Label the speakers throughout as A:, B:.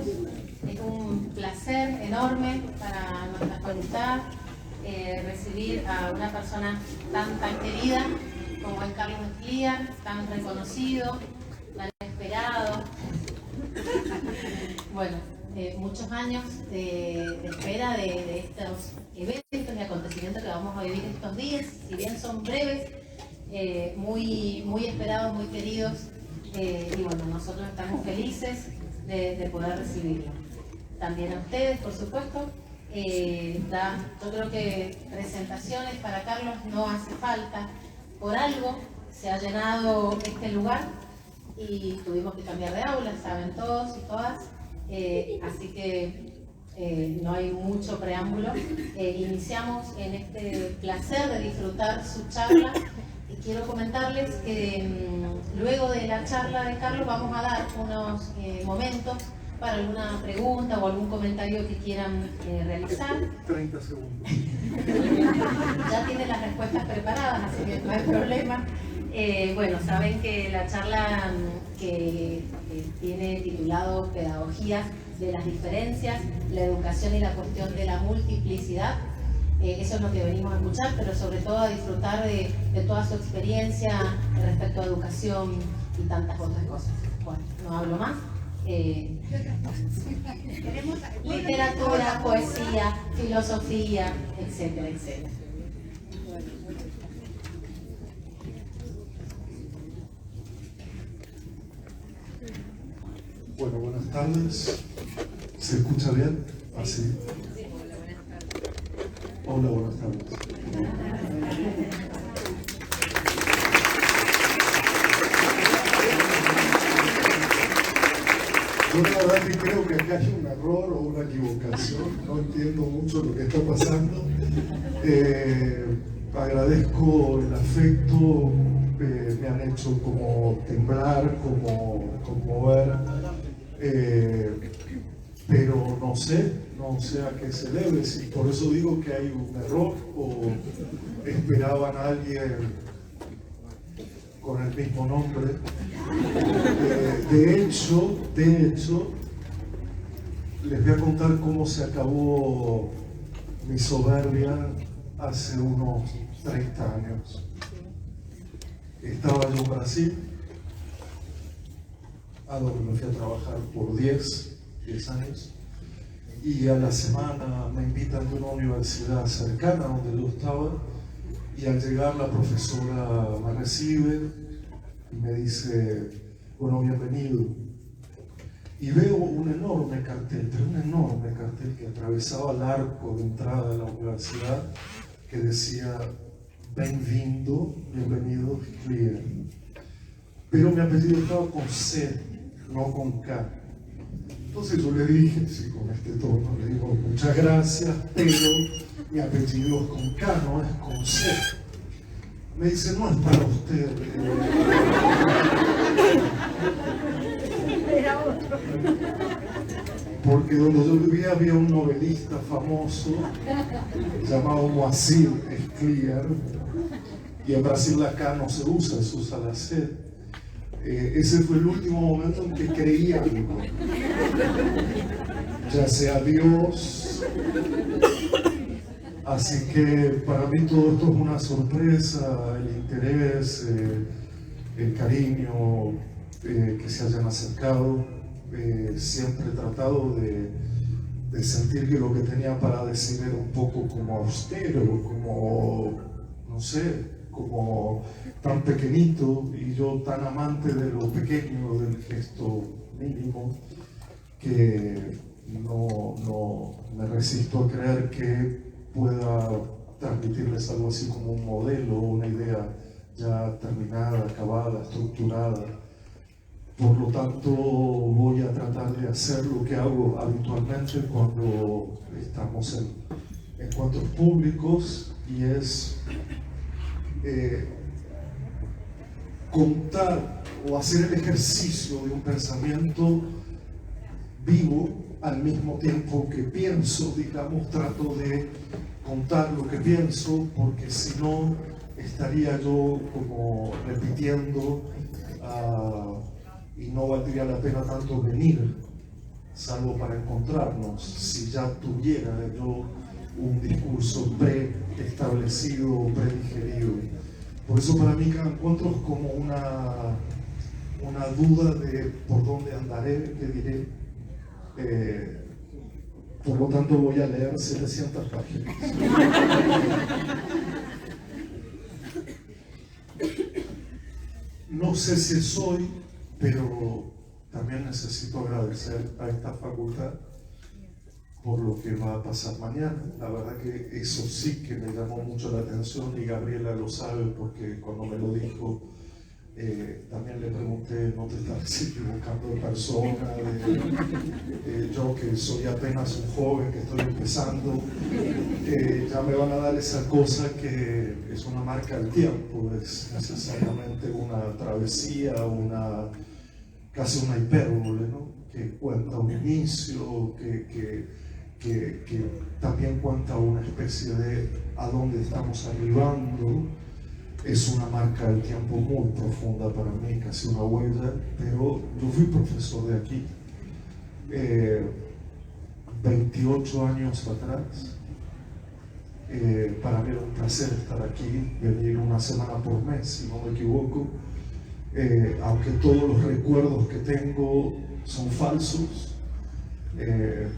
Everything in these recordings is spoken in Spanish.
A: Es un placer enorme para nuestra facultad recibir a una persona tan querida como es Carlos Escliar, tan reconocido, tan esperado. Bueno, muchos años de espera de estos eventos y acontecimientos que vamos a vivir estos días, si bien son breves, muy esperados, muy queridos, y bueno, nosotros estamos felices de poder recibirlo. También a ustedes, por supuesto. Yo creo que presentaciones para Carlos no hace falta. Por algo se ha llenado este lugar y tuvimos que cambiar de aula, saben todos y todas, así que no hay mucho preámbulo. Iniciamos en este placer de disfrutar su charla y quiero comentarles que luego de la charla de Carlos vamos a dar unos momentos para alguna pregunta o algún comentario que quieran realizar.
B: 30 segundos.
A: Ya tienen las respuestas preparadas, así que no hay problema. Bueno, saben que la charla que tiene titulado Pedagogías de las diferencias, la educación y la cuestión de la multiplicidad, eso es lo que venimos a escuchar, pero sobre todo a disfrutar de toda su experiencia respecto a educación y tantas otras cosas. Bueno, no hablo más. Literatura, poesía, filosofía, etcétera, etcétera.
B: Bueno, buenas tardes. ¿Se escucha bien? ¿Así? Hola, buenas tardes. Yo la verdad que creo que acá hay un error o una equivocación, no entiendo mucho lo que está pasando. Agradezco el afecto, me han hecho como temblar, como conmover, pero no sé a qué se debe, si por eso digo que hay un error o esperaban a alguien con el mismo nombre. De hecho, les voy a contar cómo se acabó mi soberbia hace unos 30 años. Estaba yo en Brasil, a donde me fui a trabajar por 10 años, y a la semana me invitan de una universidad cercana donde yo estaba, y al llegar la profesora me recibe y me dice, bueno, bienvenido. Y veo un enorme cartel que atravesaba el arco de entrada de la universidad, que decía, bienvenido Escliar. Pero mi apellido estaba con C, no con K. Entonces yo le dije, sí, con este tono, le digo, muchas gracias, pero mi apellido es con K, no es con C. Me dice, no es para usted. Porque donde yo vivía había un novelista famoso llamado Moacir Escliar, y en Brasil la K no se usa la C. Ese fue el último momento en que creí algo, ya sea Dios. Así que para mí todo esto es una sorpresa, el interés, el cariño, que se hayan acercado. Siempre he tratado de sentir que lo que tenía para decir era un poco como austero, como, no sé, como tan pequeñito, y yo tan amante de lo pequeño, del gesto mínimo, que no me resisto a creer que pueda transmitirles algo así como un modelo, una idea ya terminada, acabada, estructurada. Por lo tanto, voy a tratar de hacer lo que hago habitualmente cuando estamos en encuentros públicos, y es contar o hacer el ejercicio de un pensamiento vivo al mismo tiempo que pienso, digamos, trato de contar lo que pienso, porque si no estaría yo como repitiendo y no valdría la pena tanto venir salvo para encontrarnos, si ya tuviera yo un discurso preestablecido o predigerido. Por eso para mí cada encuentro es como una duda de por dónde andaré, qué diré. Por lo tanto voy a leer 700 páginas. No sé si soy, pero también necesito agradecer a esta facultad por lo que va a pasar mañana. La verdad que eso sí que me llamó mucho la atención y Gabriela lo sabe porque cuando me lo dijo también le pregunté, ¿no te estás equivocando de persona? Yo que soy apenas un joven que estoy empezando, ya me van a dar esa cosa que es una marca del tiempo, es necesariamente una travesía, casi una hipérbole, ¿no? Que cuenta un inicio, que también cuenta una especie de a dónde estamos arribando. Es una marca del tiempo muy profunda para mí, casi una huella, pero yo fui profesor de aquí 28 años atrás. Para mí era un placer estar aquí, venir una semana por mes, si no me equivoco, aunque todos los recuerdos que tengo son falsos,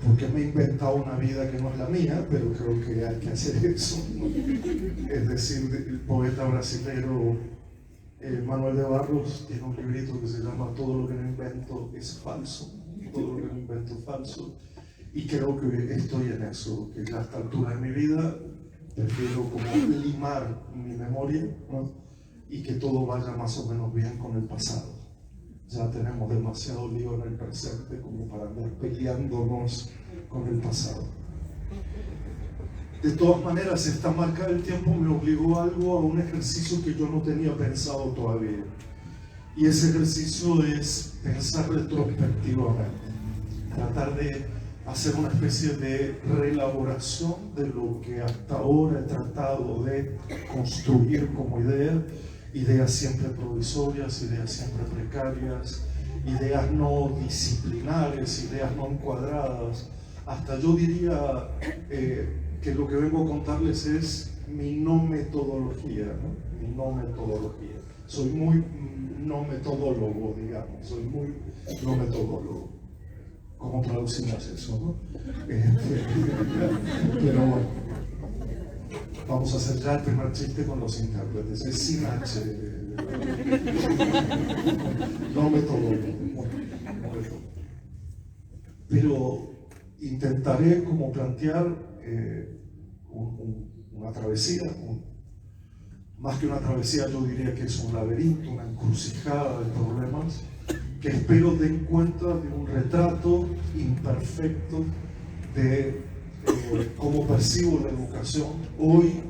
B: porque me he inventado una vida que no es la mía, pero creo que hay que hacer eso, ¿no? Es decir, el poeta brasileño Manuel de Barros tiene un librito que se llama Todo lo que no invento es falso, todo lo que no invento es falso, y creo que estoy en eso, que ya a esta altura de mi vida prefiero como limar mi memoria, ¿no? Y que todo vaya más o menos bien con el pasado. Ya tenemos demasiado lío en el presente como para andar peleándonos con el pasado. De todas maneras, esta marca del tiempo me obligó a un ejercicio que yo no tenía pensado todavía. Y ese ejercicio es pensar retrospectivamente, tratar de hacer una especie de reelaboración de lo que hasta ahora he tratado de construir como ideas siempre provisorias, ideas siempre precarias, ideas no disciplinares, ideas no encuadradas. Hasta yo diría que lo que vengo a contarles es mi no metodología, ¿no? Mi no metodología. Soy muy no metodólogo, digamos, soy muy no metodólogo. ¿Cómo traducimos eso, no? Pero bueno, vamos a hacer ya el primer chiste con los intérpretes. Es sin H. No metodólogo. Pero intentaré como plantear una travesía, más que una travesía yo diría que es un laberinto, una encrucijada de problemas que espero den cuenta de un retrato imperfecto de cómo percibo la educación hoy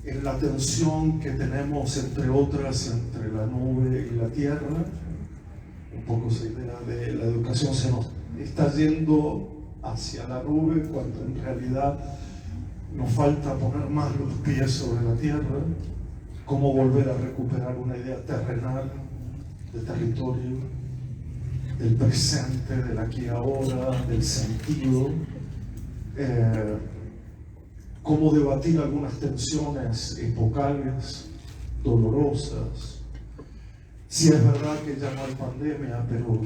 B: en la tensión que tenemos entre otras, entre la nube y la tierra. Un poco esa idea de la educación se nos está yendo hacia la nube cuando en realidad nos falta poner más los pies sobre la tierra. Cómo volver a recuperar una idea terrenal de territorio, del presente, del aquí y ahora, del sentido. Cómo debatir algunas tensiones epocales, dolorosas. Si es verdad que ya no hay pandemia, pero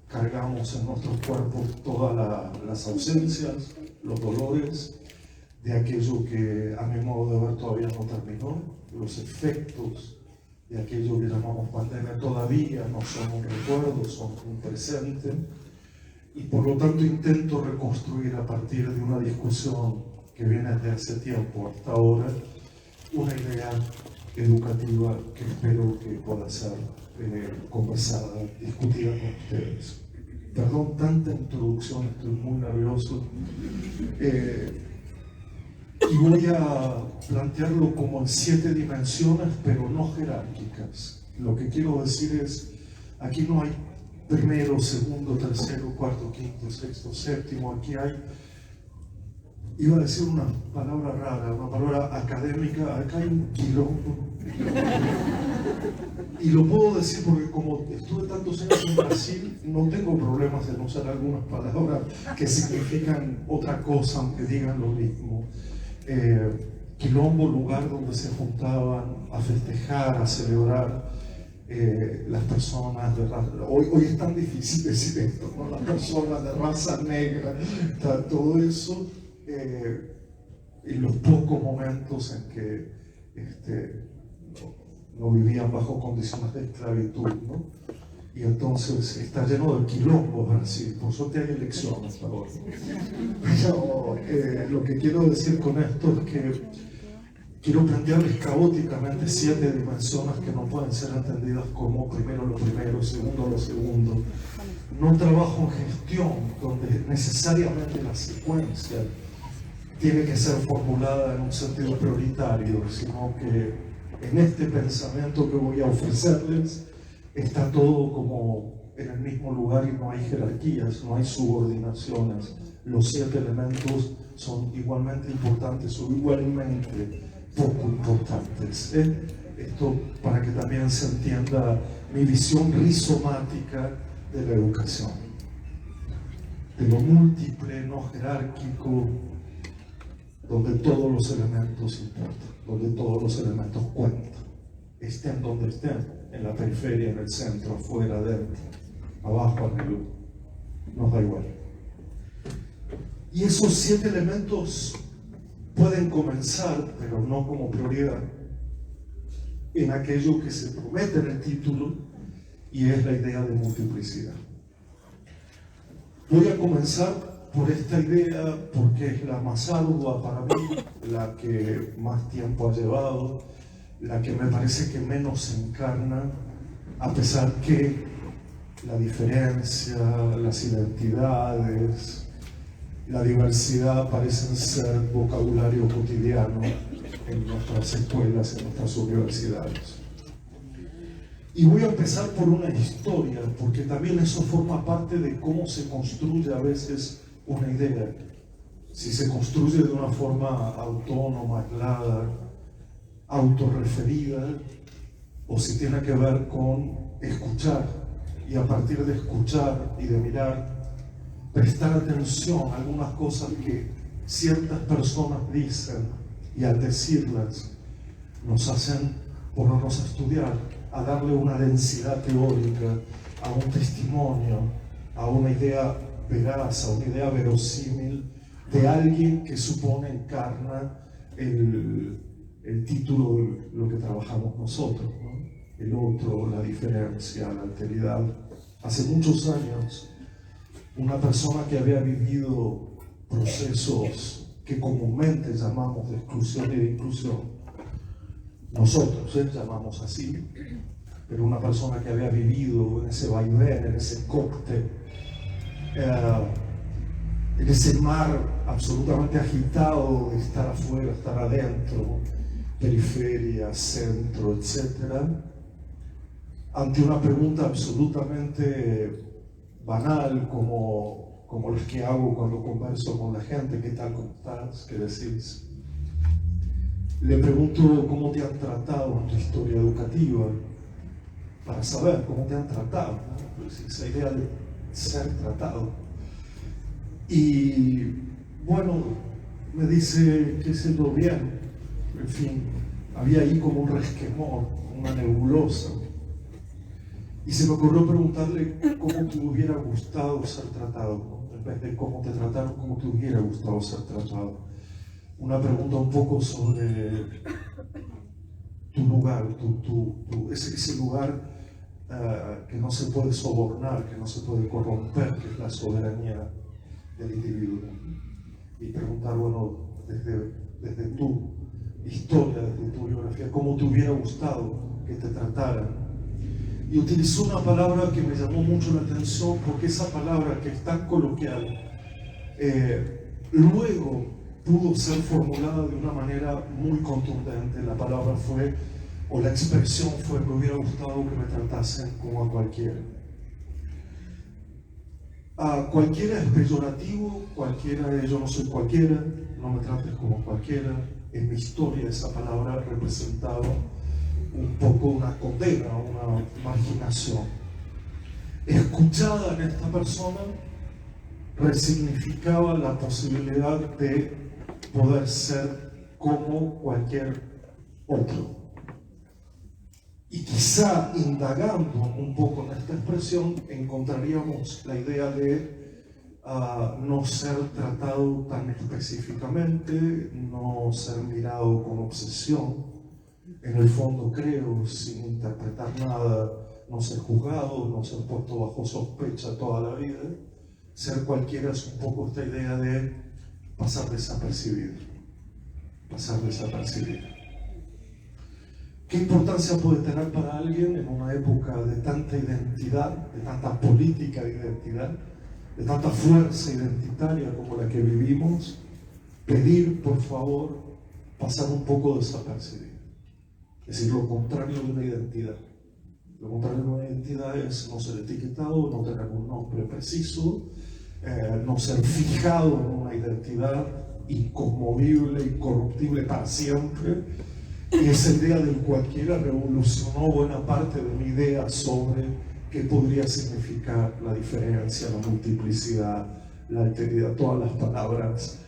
B: cargamos en nuestros cuerpos todas las ausencias, los dolores de aquello que a mi modo de ver todavía no terminó, los efectos de aquello que llamamos pandemia todavía no son un recuerdo, son un presente, y por lo tanto intento reconstruir a partir de una discusión que viene desde hace tiempo hasta ahora una idea educativa que espero que pueda ser conversada, discutida con ustedes. Perdón, tanta introducción, estoy muy nervioso. Y voy a plantearlo como en 7 dimensiones, pero no jerárquicas. Lo que quiero decir es, aquí no hay primero, segundo, tercero, cuarto, quinto, sexto, séptimo. Aquí hay, iba a decir una palabra rara, una palabra académica, acá hay un quilombo Y lo puedo decir porque como estuve tantos años en Brasil, no tengo problemas en usar algunas palabras que significan otra cosa, aunque digan lo mismo. Quilombo, lugar donde se juntaban a festejar, a celebrar las personas de raza. Hoy es tan difícil decir esto, ¿no? Las personas de raza negra, todo eso, en los pocos momentos en que no vivían bajo condiciones de esclavitud, ¿no? Y entonces está lleno de quilombos Brasil, por suerte hay elecciones ahora. Pero lo que quiero decir con esto es que quiero plantearles caóticamente 7 dimensiones que no pueden ser entendidas como primero lo primero, segundo lo segundo. No trabajo en gestión, donde necesariamente la secuencia tiene que ser formulada en un sentido prioritario, sino que en este pensamiento que voy a ofrecerles está todo como en el mismo lugar y no hay jerarquías, no hay subordinaciones. Los 7 elementos son igualmente importantes o igualmente poco importantes. Esto para que también se entienda mi visión rizomática de la educación, de lo múltiple, no jerárquico, donde todos los elementos importan, donde todos los elementos cuentan, estén donde estén, en la periferia, en el centro, afuera, adentro, abajo, arriba, nos da igual. Y esos 7 elementos pueden comenzar, pero no como prioridad, en aquello que se promete en el título, y es la idea de multiplicidad. Voy a comenzar por esta idea, porque es la más ardua para mí, la que más tiempo ha llevado, la que me parece que menos encarna, a pesar que la diferencia, las identidades, la diversidad parecen ser vocabulario cotidiano en nuestras escuelas, en nuestras universidades. Y voy a empezar por una historia, porque también eso forma parte de cómo se construye a veces una idea. Si se construye de una forma autónoma, aislada, autorreferida, o si tiene que ver con escuchar, y a partir de escuchar y de mirar, prestar atención a algunas cosas que ciertas personas dicen, y al decirlas nos hacen ponernos a estudiar, a darle una densidad teórica a un testimonio, a una idea veraz, a una idea verosímil de alguien que supone encarna el título de lo que trabajamos nosotros, ¿no? El otro, la diferencia, la alteridad. Hace muchos años, una persona que había vivido procesos que comúnmente llamamos de exclusión y de inclusión, nosotros llamamos así, pero una persona que había vivido en ese vaivén, en ese cóctel, en ese mar absolutamente agitado de estar afuera, estar adentro, periferia, centro, etc., ante una pregunta absolutamente banal como las que hago cuando converso con la gente: ¿qué tal, cómo estás? ¿Qué decís? Le pregunto cómo te han tratado en tu historia educativa, para saber cómo te han tratado, ¿no? Pues esa idea de ser tratado. Y bueno, me dice que se lo bien, en fin, había ahí como un resquemor, una nebulosa. Y se me ocurrió preguntarle cómo te hubiera gustado ser tratado, ¿no? En vez de cómo te trataron, cómo te hubiera gustado ser tratado. Una pregunta un poco sobre tu lugar, ese lugar que no se puede sobornar, que no se puede corromper, que es la soberanía del individuo. Y preguntar, bueno, desde tu historia, desde tu biografía, cómo te hubiera gustado que te trataran. Y utilizó una palabra que me llamó mucho la atención, porque esa palabra, que es tan coloquial, luego pudo ser formulada de una manera muy contundente. La palabra fue, o la expresión fue: me hubiera gustado que me tratasen como a cualquiera. A cualquiera es peyorativo, cualquiera es yo no soy cualquiera, no me trates como cualquiera. En mi historia esa palabra representaba un poco una condena, una marginación. Escuchada en esta persona resignificaba la posibilidad de poder ser como cualquier otro. Y quizá indagando un poco en esta expresión encontraríamos la idea de no ser tratado tan específicamente, no ser mirado con obsesión, en el fondo creo, sin interpretar nada, no ser juzgado, no ser puesto bajo sospecha toda la vida. Ser cualquiera es un poco esta idea de pasar desapercibido, pasar desapercibido. ¿Qué importancia puede tener para alguien en una época de tanta identidad, de tanta política de identidad, de tanta fuerza identitaria como la que vivimos, pedir, por favor, pasar un poco desapercibido? Es decir, lo contrario de una identidad. Lo contrario de una identidad es no ser etiquetado, no tener un nombre preciso, no ser fijado en una identidad inconmovible, incorruptible para siempre. Y esa idea del cualquiera revolucionó buena parte de mi idea sobre qué podría significar la diferencia, la multiplicidad, la alteridad, todas las palabras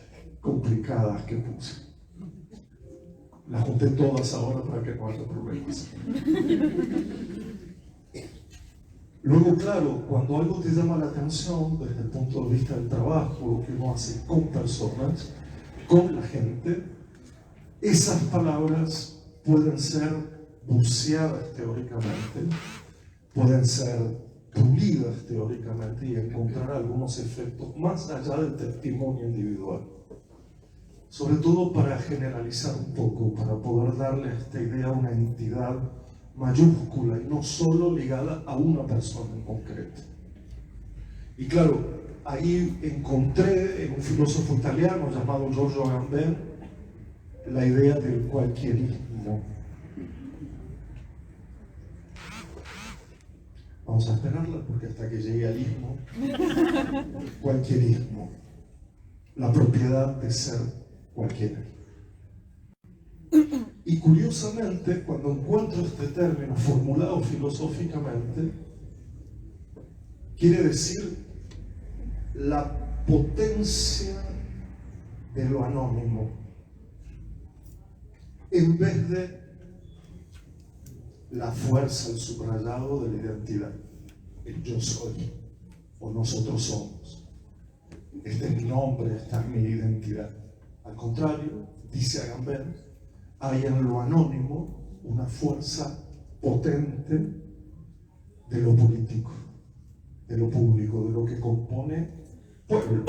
B: complicadas que puse. Las junté todas ahora para que no haya problemas. Luego, claro, cuando algo te llama la atención desde el punto de vista del trabajo, lo que uno hace con personas, con la gente, esas palabras pueden ser buceadas teóricamente, pueden ser pulidas teóricamente y encontrar algunos efectos más allá del testimonio individual. Sobre todo para generalizar un poco, para poder darle a esta idea una entidad mayúscula y no solo ligada a una persona en concreto. Y claro, ahí encontré en un filósofo italiano llamado Giorgio Agamben la idea del cualquierismo. Vamos a esperarla porque hasta que llegue al ismo, cualquierismo, la propiedad de ser cualquiera. Y curiosamente, cuando encuentro este término formulado filosóficamente, quiere decir la potencia de lo anónimo, en vez de la fuerza, el subrayado de la identidad, el yo soy o nosotros somos. Este es mi nombre, esta es mi identidad. Al contrario, dice Agamben, hay en lo anónimo una fuerza potente de lo político, de lo público, de lo que compone pueblo,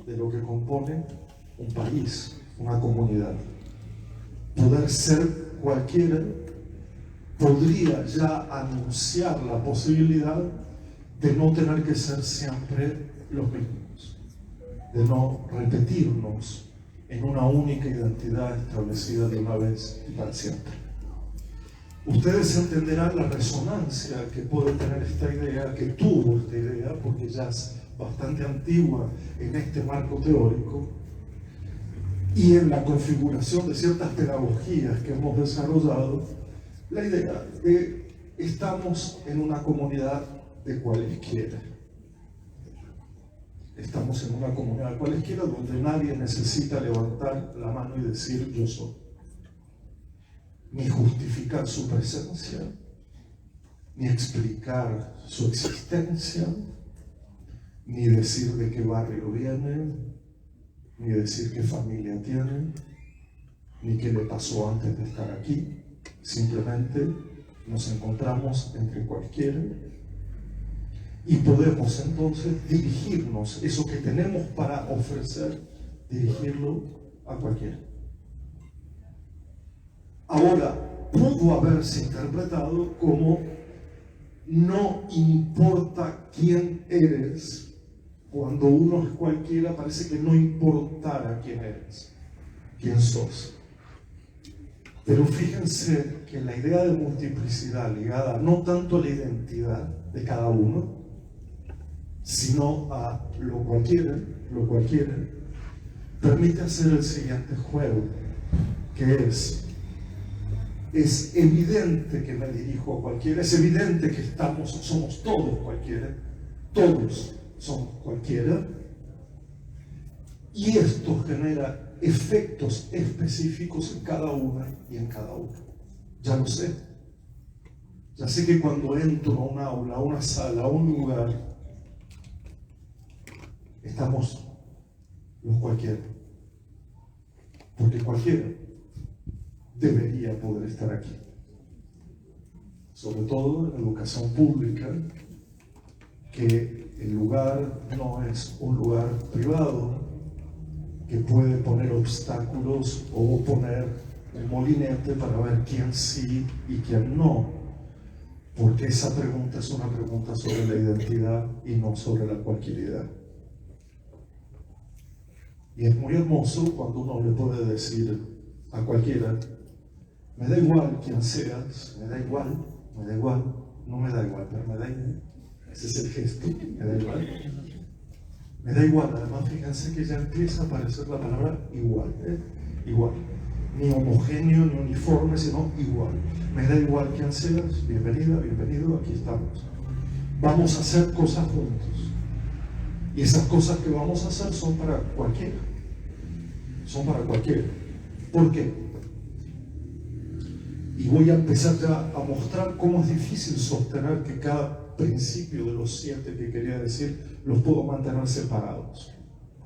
B: de lo que compone un país, una comunidad. Poder ser cualquiera podría ya anunciar la posibilidad de no tener que ser siempre los mismos, de no repetirnos en una única identidad establecida de una vez y para siempre. Ustedes entenderán la resonancia que puede tener esta idea, que tuvo esta idea, porque ya es bastante antigua en este marco teórico, y en la configuración de ciertas pedagogías que hemos desarrollado, la idea de estamos en una comunidad de cualesquiera. Estamos en una comunidad cualesquiera donde nadie necesita levantar la mano y decir yo soy, ni justificar su presencia, ni explicar su existencia, ni decir de qué barrio viene, ni decir qué familia tiene, ni qué le pasó antes de estar aquí. Simplemente nos encontramos entre cualquiera y podemos entonces dirigirnos, eso que tenemos para ofrecer, dirigirlo a cualquiera. Ahora, pudo haberse interpretado como no importa quién eres. Cuando uno es cualquiera, parece que no importara quién eres, quién sos. Pero fíjense que la idea de multiplicidad ligada no tanto a la identidad de cada uno, sino a lo cualquiera, permite hacer el siguiente juego, que es es evidente que me dirijo a cualquiera, es evidente que somos todos cualquiera, todos somos cualquiera, y esto genera efectos específicos en cada una y en cada uno. Ya lo sé. Ya sé que cuando entro a un aula, a una sala, a un lugar, estamos los cualquiera. Porque cualquiera debería poder estar aquí. Sobre todo en educación pública, que el lugar no es un lugar privado que puede poner obstáculos o poner un molinete para ver quién sí y quién no. Porque esa pregunta es una pregunta sobre la identidad y no sobre la cualquieridad. Y es muy hermoso cuando uno le puede decir a cualquiera: me da igual quién seas, me da igual, no me da igual, pero me da igual. Ese es el gesto, me da igual. Me da igual, además fíjense que ya empieza a aparecer la palabra igual, igual. Ni homogéneo, ni uniforme, sino igual. Me da igual quién seas, bienvenida, bienvenido, aquí estamos. Vamos a hacer cosas juntos. Y esas cosas que vamos a hacer son para cualquiera. Son para cualquiera. ¿Por qué? Y voy a empezar ya a mostrar cómo es difícil sostener que cada principio de los 7 que quería decir los puedo mantener separados.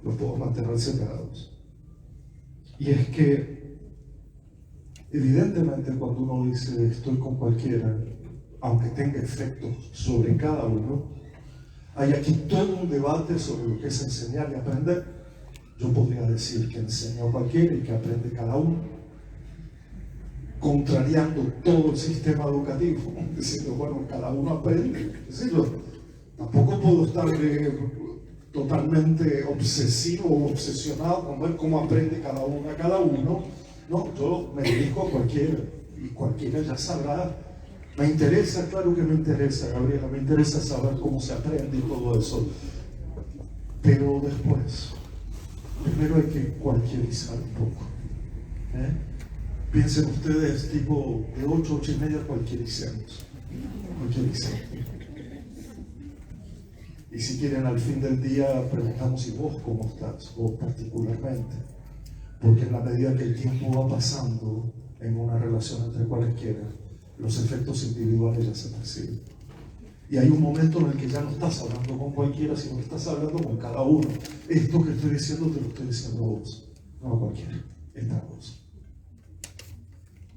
B: Los puedo mantener separados. Y es que evidentemente cuando uno dice estoy con cualquiera, aunque tenga efectos sobre cada uno, hay aquí todo un debate sobre lo que es enseñar y aprender. Yo podría decir que enseño a cualquiera y que aprende cada uno, contrariando todo el sistema educativo, diciendo, bueno, cada uno aprende. Es decir, tampoco puedo estar totalmente obsesivo o obsesionado con ver cómo aprende cada uno. No, yo me dirijo a cualquiera y cualquiera ya sabrá. Me interesa, claro que me interesa, Gabriela, me interesa saber cómo se aprende y todo eso. Pero después, primero hay que cualquierizar un poco. Piensen ustedes, tipo de 8, 8 y media, cualquiericemos. Y si quieren, al fin del día preguntamos: ¿y vos cómo estás? Vos particularmente. Porque en la medida que el tiempo va pasando en una relación entre cualesquiera, los efectos individuales ya se perciben. Y hay un momento en el que ya no estás hablando con cualquiera, sino que estás hablando con cada uno. Esto que estoy diciendo te lo estoy diciendo a vos, no a cualquiera, es para vos.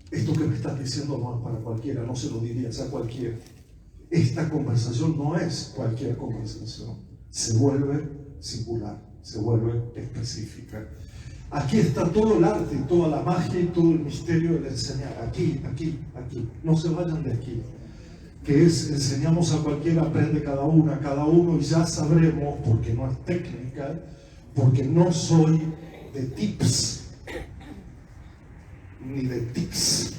B: Esto que me estás diciendo no es para cualquiera, no se lo dirías a cualquiera. Esta conversación no es cualquier conversación, se vuelve singular, se vuelve específica. Aquí está todo el arte, toda la magia y todo el misterio del enseñar. Aquí. No se vayan de aquí. Que es, enseñamos a cualquiera, aprende cada uno y ya sabremos, porque no es técnica, porque no soy de tips, ni de tips.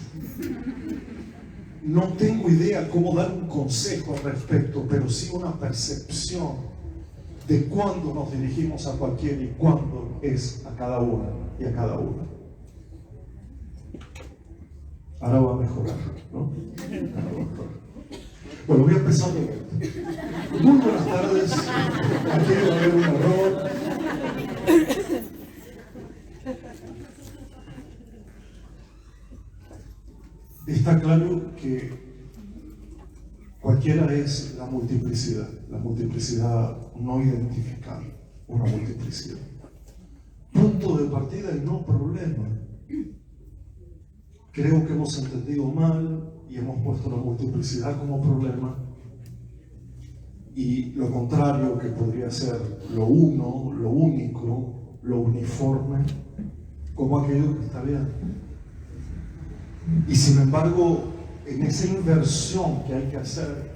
B: No tengo idea cómo dar un consejo al respecto, pero sí una percepción de cuándo nos dirigimos a cualquiera y cuándo es a cada una y a cada una. Ahora va a mejorar, ¿no? Bueno, voy a empezar de vuelta. Muy buenas tardes. Aquí va a haber un error. Está claro que cualquiera es la multiplicidad no identificada, una multiplicidad. Punto de partida y no problema. Creo que hemos entendido mal y hemos puesto la multiplicidad como problema, y lo contrario, que podría ser lo uno, lo único, lo uniforme, como aquello que está bien. Y sin embargo, en esa inversión que hay que hacer,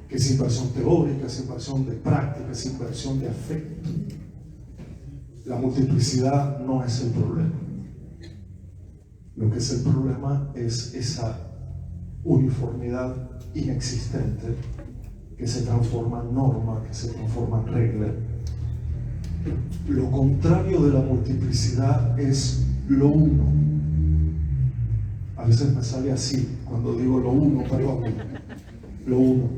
B: que es inversión teórica, es inversión de práctica, es inversión de afecto, la multiplicidad no es el problema. Lo que es el problema es esa uniformidad inexistente que se transforma en norma, que se transforma en regla. Lo contrario de la multiplicidad es lo uno. Al veces me sale así, cuando digo lo uno, perdón, lo uno.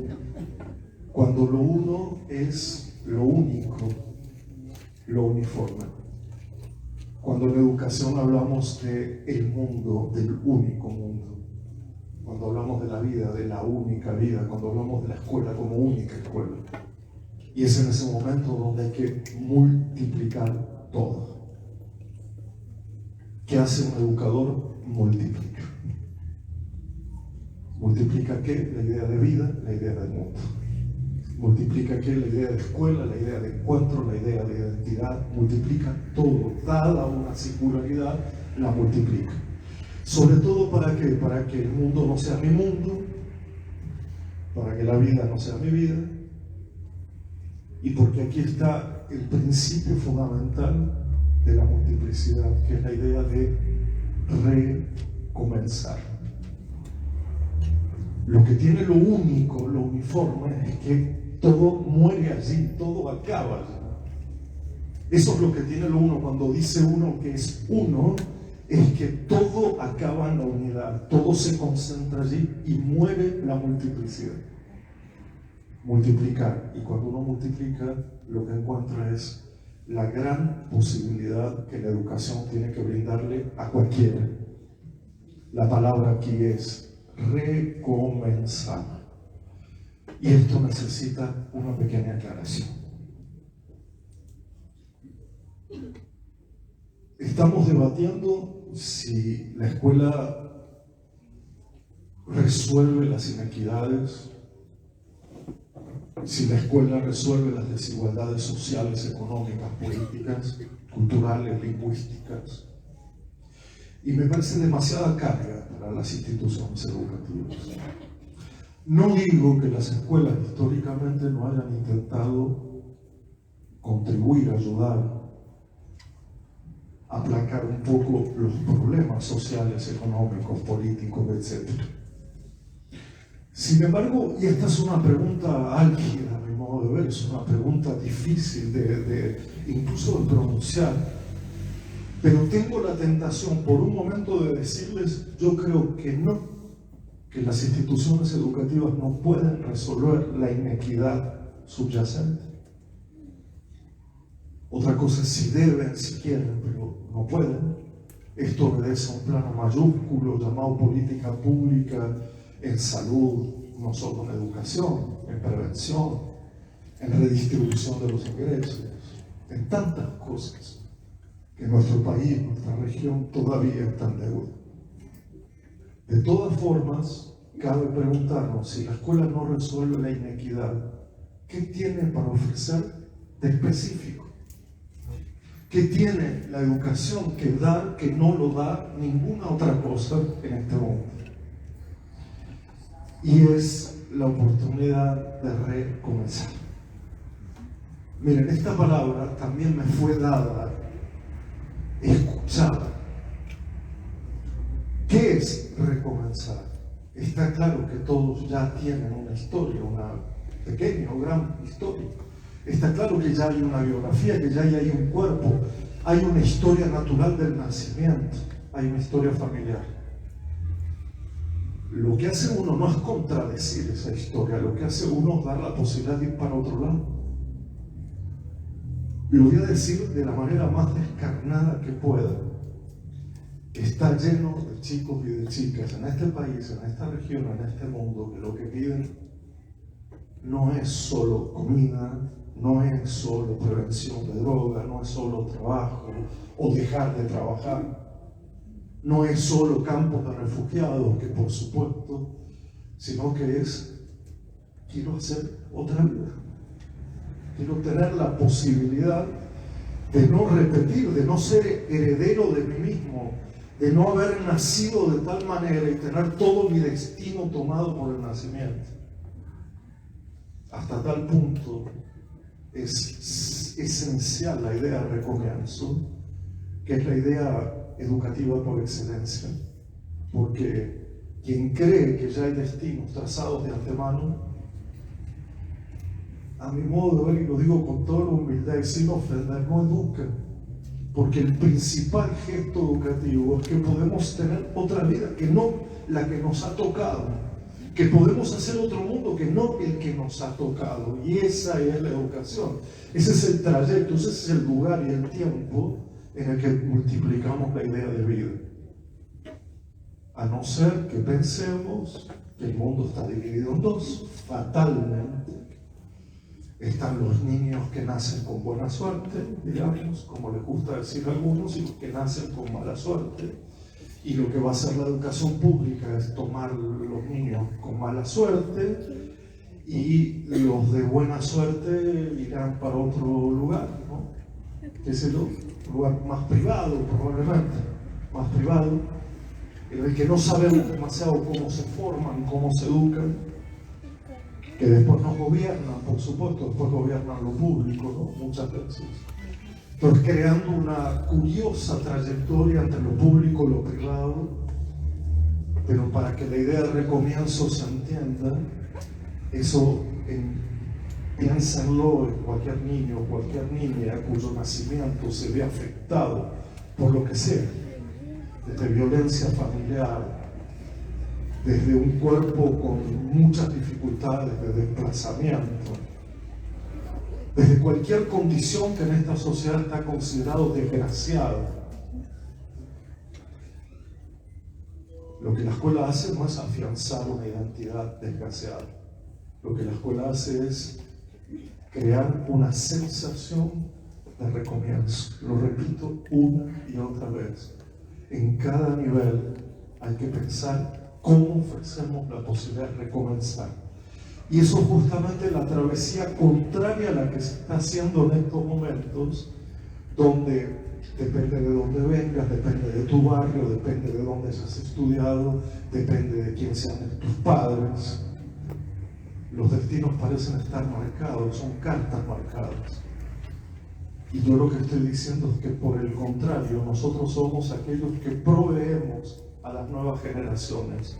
B: Cuando lo uno es lo único, lo uniforme. Cuando en educación hablamos del mundo, del único mundo. Cuando hablamos de la vida, de la única vida. Cuando hablamos de la escuela como única escuela. Y es en ese momento donde hay que multiplicar todo. ¿Qué hace un educador? Multiplica. ¿Multiplica qué? La idea de vida, la idea del mundo. Multiplica qué? La idea de escuela, la idea de encuentro, la idea de identidad. Multiplica todo. Dada una singularidad, la multiplica. Sobre todo ¿para qué? Para que el mundo no sea mi mundo, para que la vida no sea mi vida, y porque aquí está el principio fundamental de la multiplicidad, que es la idea de recomenzar. Lo que tiene lo único, lo uniforme, es que todo muere allí, todo acaba allí. Eso es lo que tiene lo uno. Cuando dice uno que es uno, es que todo acaba en la unidad, todo se concentra allí y muere la multiplicidad. Multiplicar. Y cuando uno multiplica, lo que encuentra es la gran posibilidad que la educación tiene que brindarle a cualquiera. La palabra aquí es recomenzar. Y esto necesita una pequeña aclaración. Estamos debatiendo si la escuela resuelve las inequidades, si la escuela resuelve las desigualdades sociales, económicas, políticas, culturales, lingüísticas. Y me parece demasiada carga para las instituciones educativas. No digo que las escuelas históricamente no hayan intentado contribuir, ayudar a aplacar un poco los problemas sociales, económicos, políticos, etc. Sin embargo, y esta es una pregunta álgida a mi modo de ver, es una pregunta difícil incluso de pronunciar, pero tengo la tentación por un momento de decirles, yo creo que no, que las instituciones educativas no pueden resolver la inequidad subyacente. Otra cosa es si deben, si quieren, pero no pueden. Esto obedece a un plano mayúsculo llamado política pública en salud, no solo en educación, en prevención, en redistribución de los ingresos, en tantas cosas que nuestro país, nuestra región todavía está en deuda. De todas formas, cabe preguntarnos si la escuela no resuelve la inequidad, ¿qué tiene para ofrecer de específico? ¿Qué tiene la educación que da, que no lo da ninguna otra cosa en este mundo? Y es la oportunidad de recomenzar. Miren, esta palabra también me fue dada, escuchada. ¿Qué es recomenzar? Está claro que todos ya tienen una historia, una pequeña o gran historia. Está claro que ya hay una biografía, que ya hay un cuerpo, hay una historia natural del nacimiento, hay una historia familiar. Lo que hace uno no es contradecir esa historia, lo que hace uno es dar la posibilidad de ir para otro lado. Lo voy a decir de la manera más descarnada que pueda. Está lleno de chicos y de chicas en este país, en esta región, en este mundo, que lo que piden no es solo comida, no es solo prevención de droga, no es solo trabajo o dejar de trabajar, no es solo campos de refugiados, que por supuesto, sino que es, quiero hacer otra vida, quiero tener la posibilidad de no repetir, de no ser heredero de mí mismo, de no haber nacido de tal manera y tener todo mi destino tomado por el nacimiento. Hasta tal punto es esencial la idea de recomienzo, que es la idea educativa por excelencia, porque quien cree que ya hay destinos trazados de antemano, a mi modo de ver, y lo digo con toda la humildad y sin ofender, no educa, Porque el principal gesto educativo es que podemos tener otra vida, que no la que nos ha tocado, que podemos hacer otro mundo que no el que nos ha tocado. Y esa es la educación. Ese es el trayecto, ese es el lugar y el tiempo en el que multiplicamos la idea de vida. A no ser que pensemos que el mundo está dividido en dos, fatalmente. Están los niños que nacen con buena suerte, digamos, como les gusta decir a algunos, y los que nacen con mala suerte. Y lo que va a hacer la educación pública es tomar los niños con mala suerte y los de buena suerte irán para otro lugar, ¿no? ¿Qué es un lugar más privado, probablemente, más privado, en el que no sabemos demasiado cómo se forman, cómo se educan, que después nos gobiernan, por supuesto, después gobiernan lo público, ¿no? Muchas veces. Entonces, creando una curiosa trayectoria entre lo público y lo privado, pero para que la idea de recomienzo se entienda, eso piénsenlo en cualquier niño o cualquier niña cuyo nacimiento se ve afectado por lo que sea, desde violencia familiar, desde un cuerpo con muchas dificultades de desplazamiento, desde cualquier condición que en esta sociedad está considerado desgraciada. Lo que la escuela hace no es afianzar una identidad desgraciada. Lo que la escuela hace es crear una sensación de recomienzo. Lo repito una y otra vez. En cada nivel hay que pensar cómo ofrecemos la posibilidad de recomenzar. Y eso es justamente la travesía contraria a la que se está haciendo en estos momentos, donde depende de dónde vengas, depende de tu barrio, depende de dónde hayas estudiado, depende de quién sean tus padres. Los destinos parecen estar marcados, son cartas marcadas. Y yo lo que estoy diciendo es que por el contrario, nosotros somos aquellos que proveemos a las nuevas generaciones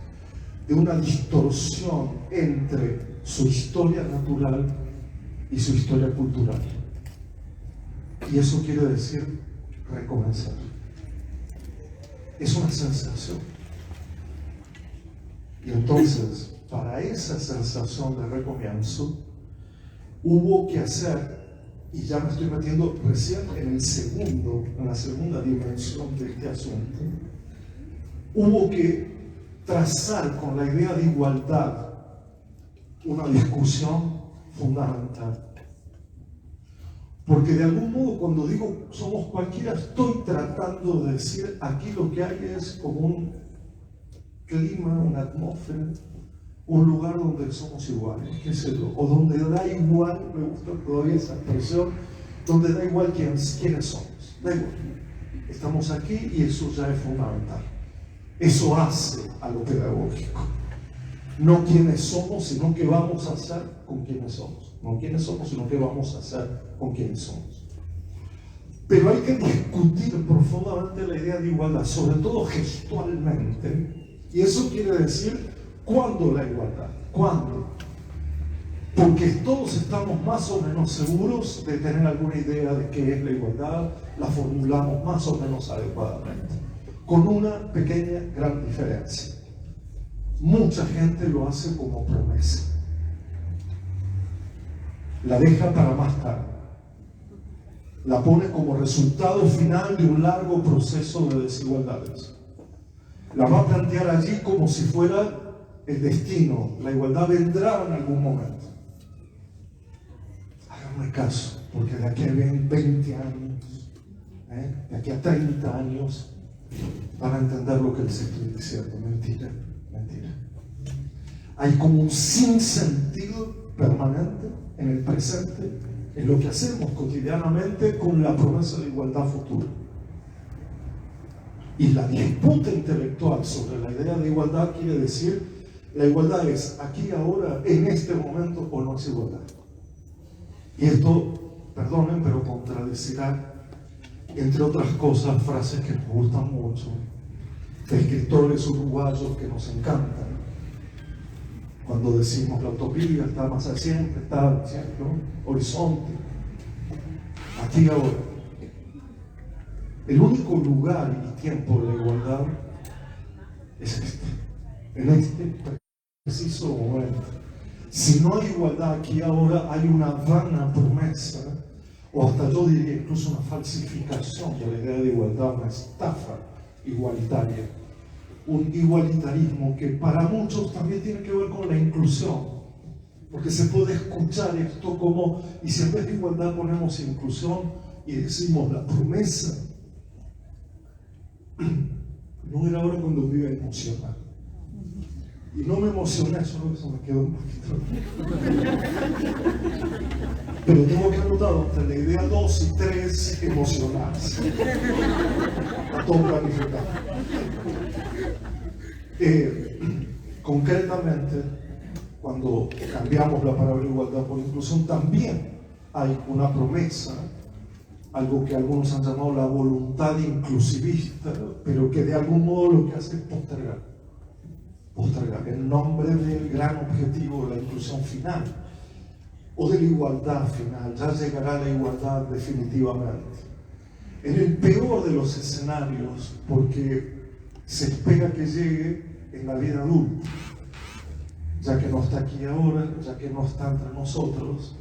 B: de una distorsión entre su historia natural y su historia cultural. Y eso quiere decir recomenzar. Es una sensación. Y entonces, para esa sensación de recomienzo, hubo que hacer, y ya me estoy metiendo recién en la segunda dimensión de este asunto, hubo que trazar con la idea de igualdad una discusión fundamental. Porque de algún modo, cuando digo somos cualquiera, estoy tratando de decir aquí lo que hay es como un clima, una atmósfera, un lugar donde somos iguales, qué sé yo, o donde da igual, me gusta todavía esa expresión, donde da igual quiénes somos, da igual. Estamos aquí y eso ya es fundamental. Eso hace a lo pedagógico. No quiénes somos, sino qué vamos a hacer con quienes somos. No quiénes somos, sino qué vamos a hacer con quienes somos. Pero hay que discutir profundamente la idea de igualdad, sobre todo gestualmente. Y eso quiere decir, ¿cuándo la igualdad? ¿Cuándo? Porque todos estamos más o menos seguros de tener alguna idea de qué es la igualdad, la formulamos más o menos adecuadamente. Con una pequeña, gran diferencia. Mucha gente lo hace como promesa. La deja para más tarde. La pone como resultado final de un largo proceso de desigualdades. La va a plantear allí como si fuera el destino. La igualdad vendrá en algún momento. Háganme caso, porque de aquí a 20 años, de aquí a 30 años, van a entender lo que les estoy diciendo. Mentira, mentira. Hay como un sinsentido permanente en el presente, en lo que hacemos cotidianamente con la promesa de igualdad futura. Y la disputa intelectual sobre la idea de igualdad quiere decir, la igualdad es aquí, ahora, en este momento, o no es igualdad. Y esto, perdonen, pero contradecirá, entre otras cosas, frases que nos gustan mucho, de escritores uruguayos que nos encantan. Cuando decimos la utopía está más al siempre, está ¿no? Horizonte, aquí ahora. El único lugar y tiempo de la igualdad es en este preciso momento. Si no hay igualdad aquí ahora, hay una vana promesa, o hasta yo diría incluso una falsificación de la idea de igualdad, una estafa igualitaria. Un igualitarismo que para muchos también tiene que ver con la inclusión, porque se puede escuchar esto como, y si en vez de igualdad ponemos inclusión y decimos la promesa, no era ahora cuando me iba a emocionar. Y no me emocioné, solo eso me quedó un poquito. Pero tengo que anotar entre la idea 2 y 3 emocionarse. A todo planificado. Concretamente, cuando cambiamos la palabra igualdad por inclusión, también hay una promesa, algo que algunos han llamado la voluntad inclusivista, pero que de algún modo lo que hace es postergar en nombre del gran objetivo de la inclusión final o de la igualdad final. Ya llegará la igualdad definitivamente. En el peor de los escenarios, porque se espera que llegue en la vida adulta, ya que no está aquí ahora, ya que no está entre nosotros,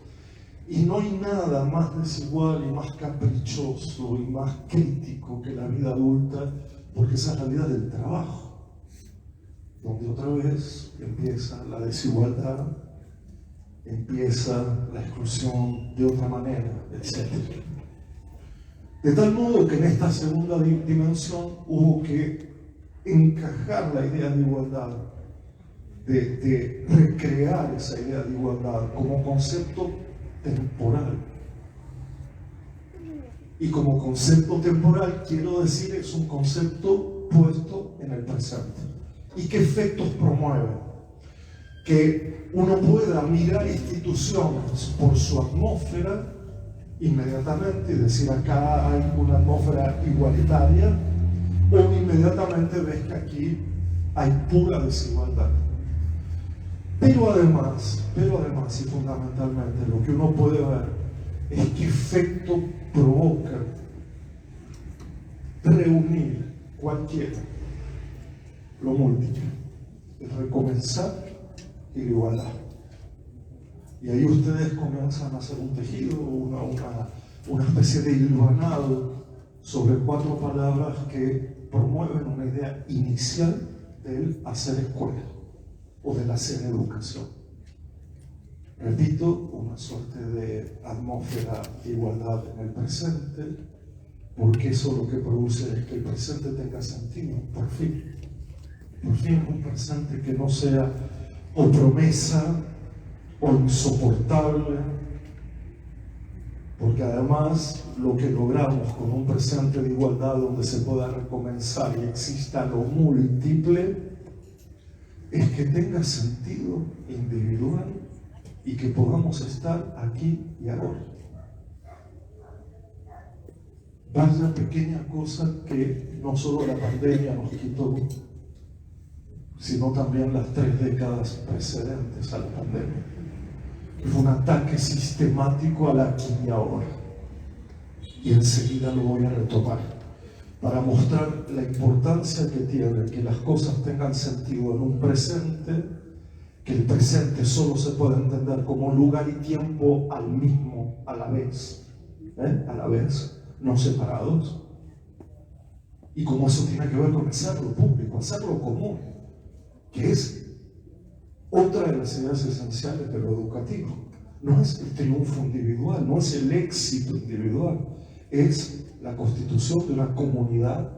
B: y no hay nada más desigual y más caprichoso y más crítico que la vida adulta, porque esa es la vida del trabajo, donde otra vez empieza la desigualdad, empieza la exclusión de otra manera, etc. De tal modo que en esta segunda dimensión hubo que encajar la idea de igualdad, de recrear esa idea de igualdad como concepto temporal. Y como concepto temporal, quiero decir, es un concepto puesto en el presente. ¿Y qué efectos promueve? Que uno pueda mirar instituciones por su atmósfera inmediatamente y decir acá hay una atmósfera igualitaria, o inmediatamente ves que aquí hay pura desigualdad. Pero además y fundamentalmente lo que uno puede ver es qué efecto provoca reunir cualquiera lo múltiple, el recomenzar y la igualdad. Y ahí ustedes comienzan a hacer un tejido, una especie de hilvanado sobre 4 palabras que promueven una idea inicial del hacer escuela o del hacer educación. Repito, una suerte de atmósfera de igualdad en el presente, porque eso lo que produce es que el presente tenga sentido, por fin un presente que no sea o promesa o insoportable, porque además lo que logramos con un presente de igualdad donde se pueda recomenzar y exista lo múltiple es que tenga sentido individual y que podamos estar aquí y ahora. Vaya pequeña cosa que no solo la pandemia nos quitó, sino también las 3 décadas precedentes a la pandemia. Fue un ataque sistemático al aquí y ahora. Y enseguida lo voy a retomar para mostrar la importancia que tiene que las cosas tengan sentido en un presente, que el presente solo se puede entender como lugar y tiempo a la vez, no separados. Y como eso tiene que ver con hacerlo público, hacerlo común, que es otra de las ideas esenciales de lo educativo. No es el triunfo individual, no es el éxito individual, es la constitución de una comunidad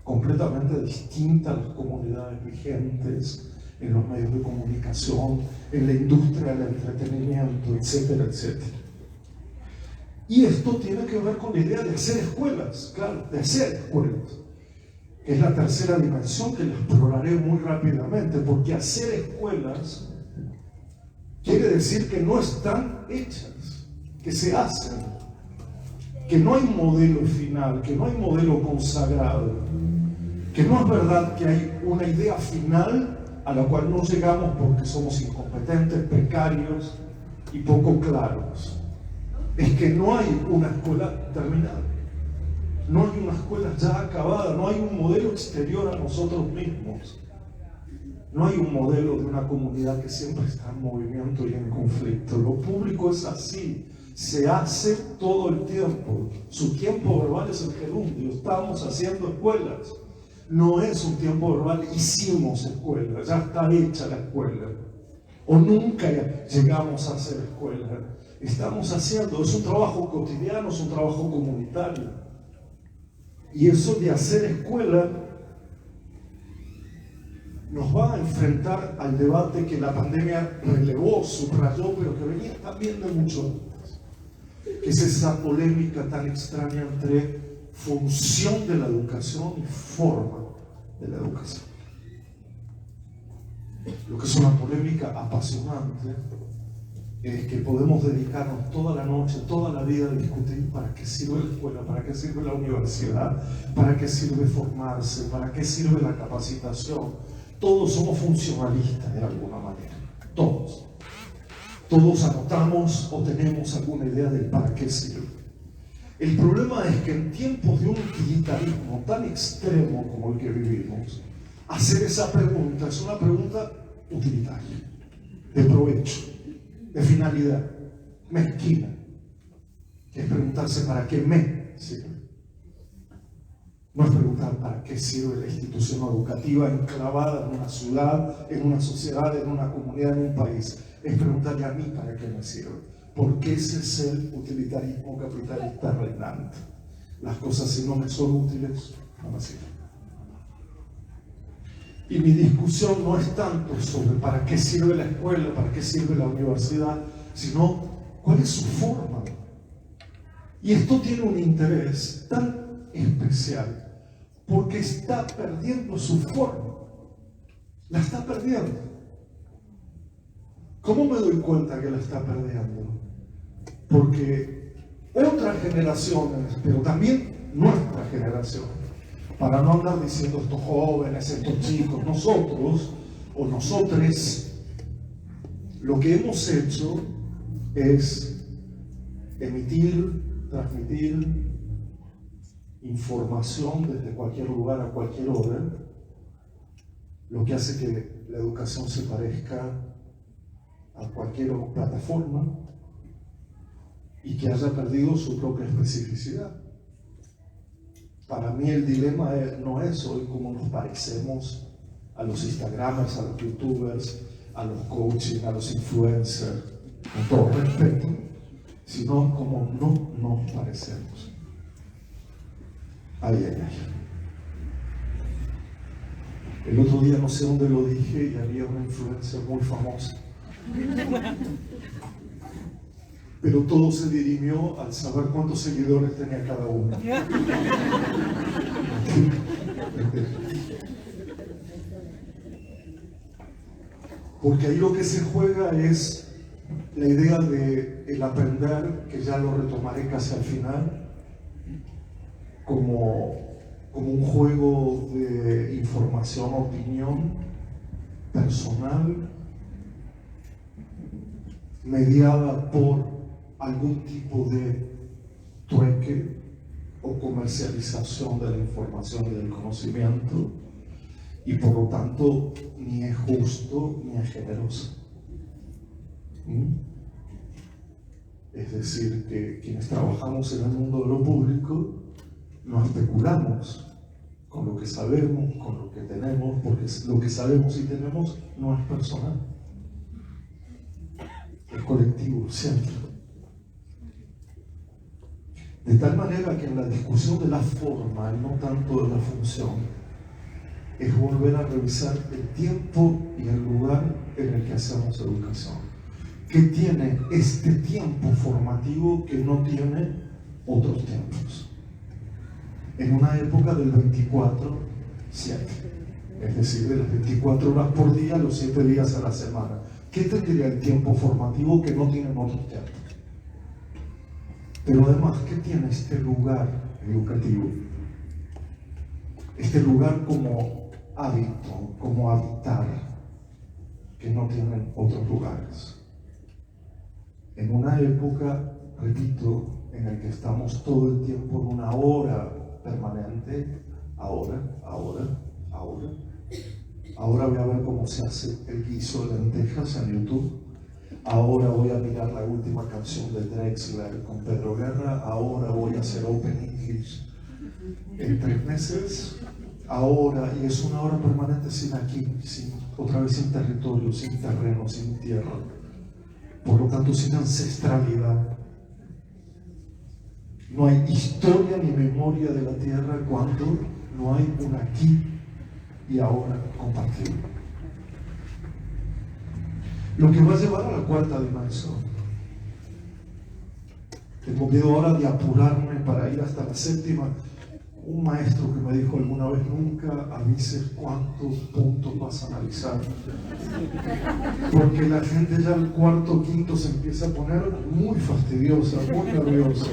B: completamente distinta a las comunidades vigentes en los medios de comunicación, en la industria del entretenimiento, etcétera, etcétera. Y esto tiene que ver con la idea de hacer escuelas, claro, de hacer escuelas. Es la tercera dimensión que la exploraré muy rápidamente, porque hacer escuelas quiere decir que no están hechas, que se hacen, que no hay modelo final, que no hay modelo consagrado, que no es verdad que hay una idea final a la cual no llegamos porque somos incompetentes, precarios y poco claros. Es que no hay una escuela terminada. No hay una escuela ya acabada, no hay un modelo exterior a nosotros mismos. No hay un modelo de una comunidad que siempre está en movimiento y en conflicto. Lo público es así, se hace todo el tiempo. Su tiempo verbal es el gerundio, estamos haciendo escuelas. No es un tiempo verbal, hicimos escuela, ya está hecha la escuela. O nunca llegamos a hacer escuela. Estamos haciendo, es un trabajo cotidiano, es un trabajo comunitario. Y eso de hacer escuela nos va a enfrentar al debate que la pandemia relevó, subrayó, pero que venía también de mucho antes, que es esa polémica tan extraña entre función de la educación y forma de la educación. Lo que es una polémica apasionante es que podemos dedicarnos toda la noche, toda la vida a discutir para qué sirve la escuela, para qué sirve la universidad, para qué sirve formarse, para qué sirve la capacitación. Todos somos funcionalistas de alguna manera, todos. Todos anotamos o tenemos alguna idea del para qué sirve. El problema es que en tiempos de un utilitarismo tan extremo como el que vivimos, hacer esa pregunta es una pregunta utilitaria, de provecho, de finalidad, mezquina, que es preguntarse para qué me sirve. No es preguntar para qué sirve la institución educativa enclavada en una ciudad, en una sociedad, en una comunidad, en un país. Es preguntarle a mí para qué me sirve. Porque ese es el utilitarismo capitalista reinante. Las cosas, si no me son útiles, no me sirven. Y mi discusión no es tanto sobre para qué sirve la escuela, para qué sirve la universidad, sino cuál es su forma. Y esto tiene un interés tan especial porque está perdiendo su forma. La está perdiendo. ¿Cómo me doy cuenta que la está perdiendo? Porque otras generaciones, pero también nuestra generación, para no andar diciendo estos jóvenes, estos chicos, nosotros o nosotres, lo que hemos hecho es emitir, transmitir información desde cualquier lugar a cualquier hora, lo que hace que la educación se parezca a cualquier plataforma y que haya perdido su propia especificidad. Para mí el dilema no es hoy cómo nos parecemos a los Instagramers, a los YouTubers, a los coaching, a los influencers, con todo respeto, sino cómo no nos parecemos. Ay, ay, ay. El otro día no sé dónde lo dije y había una influencer muy famosa. Pero todo se dirimió al saber cuántos seguidores tenía cada uno. Porque ahí lo que se juega es la idea de el aprender, que ya lo retomaré casi al final, como un juego de información, opinión personal, mediada por algún tipo de trueque o comercialización de la información y del conocimiento, y por lo tanto ni es justo ni es generoso. Es decir, que quienes trabajamos en el mundo de lo público no especulamos con lo que sabemos, con lo que tenemos, porque lo que sabemos y tenemos no es personal, es colectivo, siempre. De tal manera que en la discusión de la forma y no tanto de la función, es volver a revisar el tiempo y el lugar en el que hacemos educación. ¿Qué tiene este tiempo formativo que no tiene otros tiempos? En una época del 24/7, es decir, de las 24 horas por día, los 7 días a la semana. ¿Qué tendría el tiempo formativo que no tienen otros tiempos? Pero además, ¿qué tiene este lugar educativo? Este lugar como hábito, como habitar, que no tienen otros lugares. En una época, repito, en la que estamos todo el tiempo en una hora permanente, ahora. Ahora voy a ver cómo se hace el guiso de lentejas en YouTube. Ahora voy a mirar la última canción de Drexler con Pedro Guerra. Ahora voy a hacer Open English en 3 meses. Ahora, y es una hora permanente sin aquí, otra vez sin territorio, sin terreno, sin tierra. Por lo tanto, sin ancestralidad. No hay historia ni memoria de la tierra cuando no hay un aquí y ahora compartido. Lo que va a llevar a la 4ª dimensión. Tengo miedo ahora de apurarme para ir hasta la 7ª. Un maestro que me dijo alguna vez: nunca avises cuántos puntos vas a analizar, porque la gente ya al 4º, 5º se empieza a poner muy fastidiosa, muy nerviosa,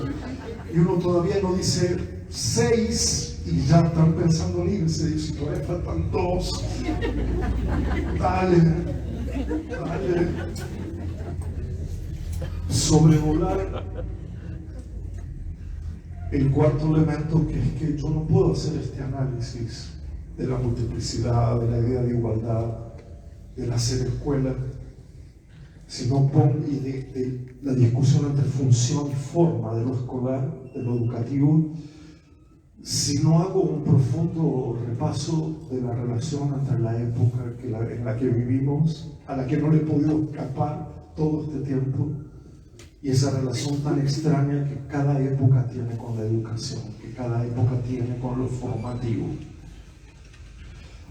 B: y uno todavía no dice 6 y ya están pensando en irse, y si todavía faltan 2, dale. Sobrevolar el 4º elemento, que es que yo no puedo hacer este análisis de la multiplicidad, de la idea de igualdad, del hacer escuela, sino y de la discusión entre función y forma de lo escolar, de lo educativo, si no hago un profundo repaso de la relación entre la época en la que vivimos, a la que no le he podido escapar todo este tiempo, y esa relación tan extraña que cada época tiene con la educación, que cada época tiene con lo formativo.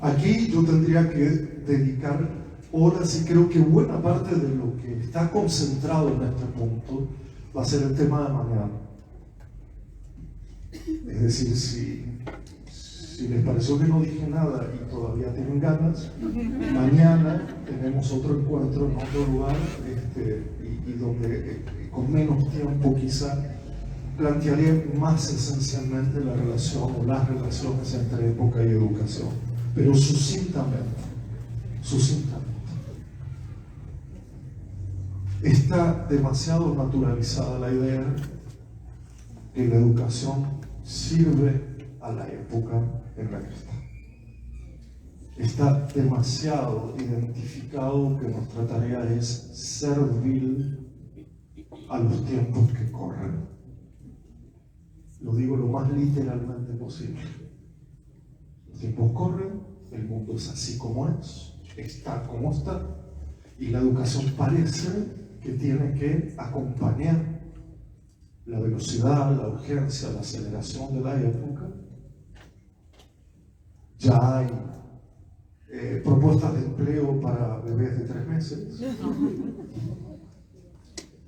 B: Aquí yo tendría que dedicar horas, y creo que buena parte de lo que está concentrado en este punto va a ser el tema de mañana. Es decir, si les pareció que no dije nada y todavía tienen ganas, mañana tenemos otro encuentro en otro lugar, y donde con menos tiempo quizá plantearé más esencialmente la relación o las relaciones entre época y educación, pero sucintamente. Está demasiado naturalizada la idea que la educación sirve a la época en la que está. Está demasiado identificado que nuestra tarea es servir a los tiempos que corren. Lo digo lo más literalmente posible. Los tiempos corren, el mundo es así como es, está como está, y la educación parece que tiene que acompañar la velocidad, la urgencia, la aceleración de la época. Ya hay propuestas de empleo para bebés de 3 meses.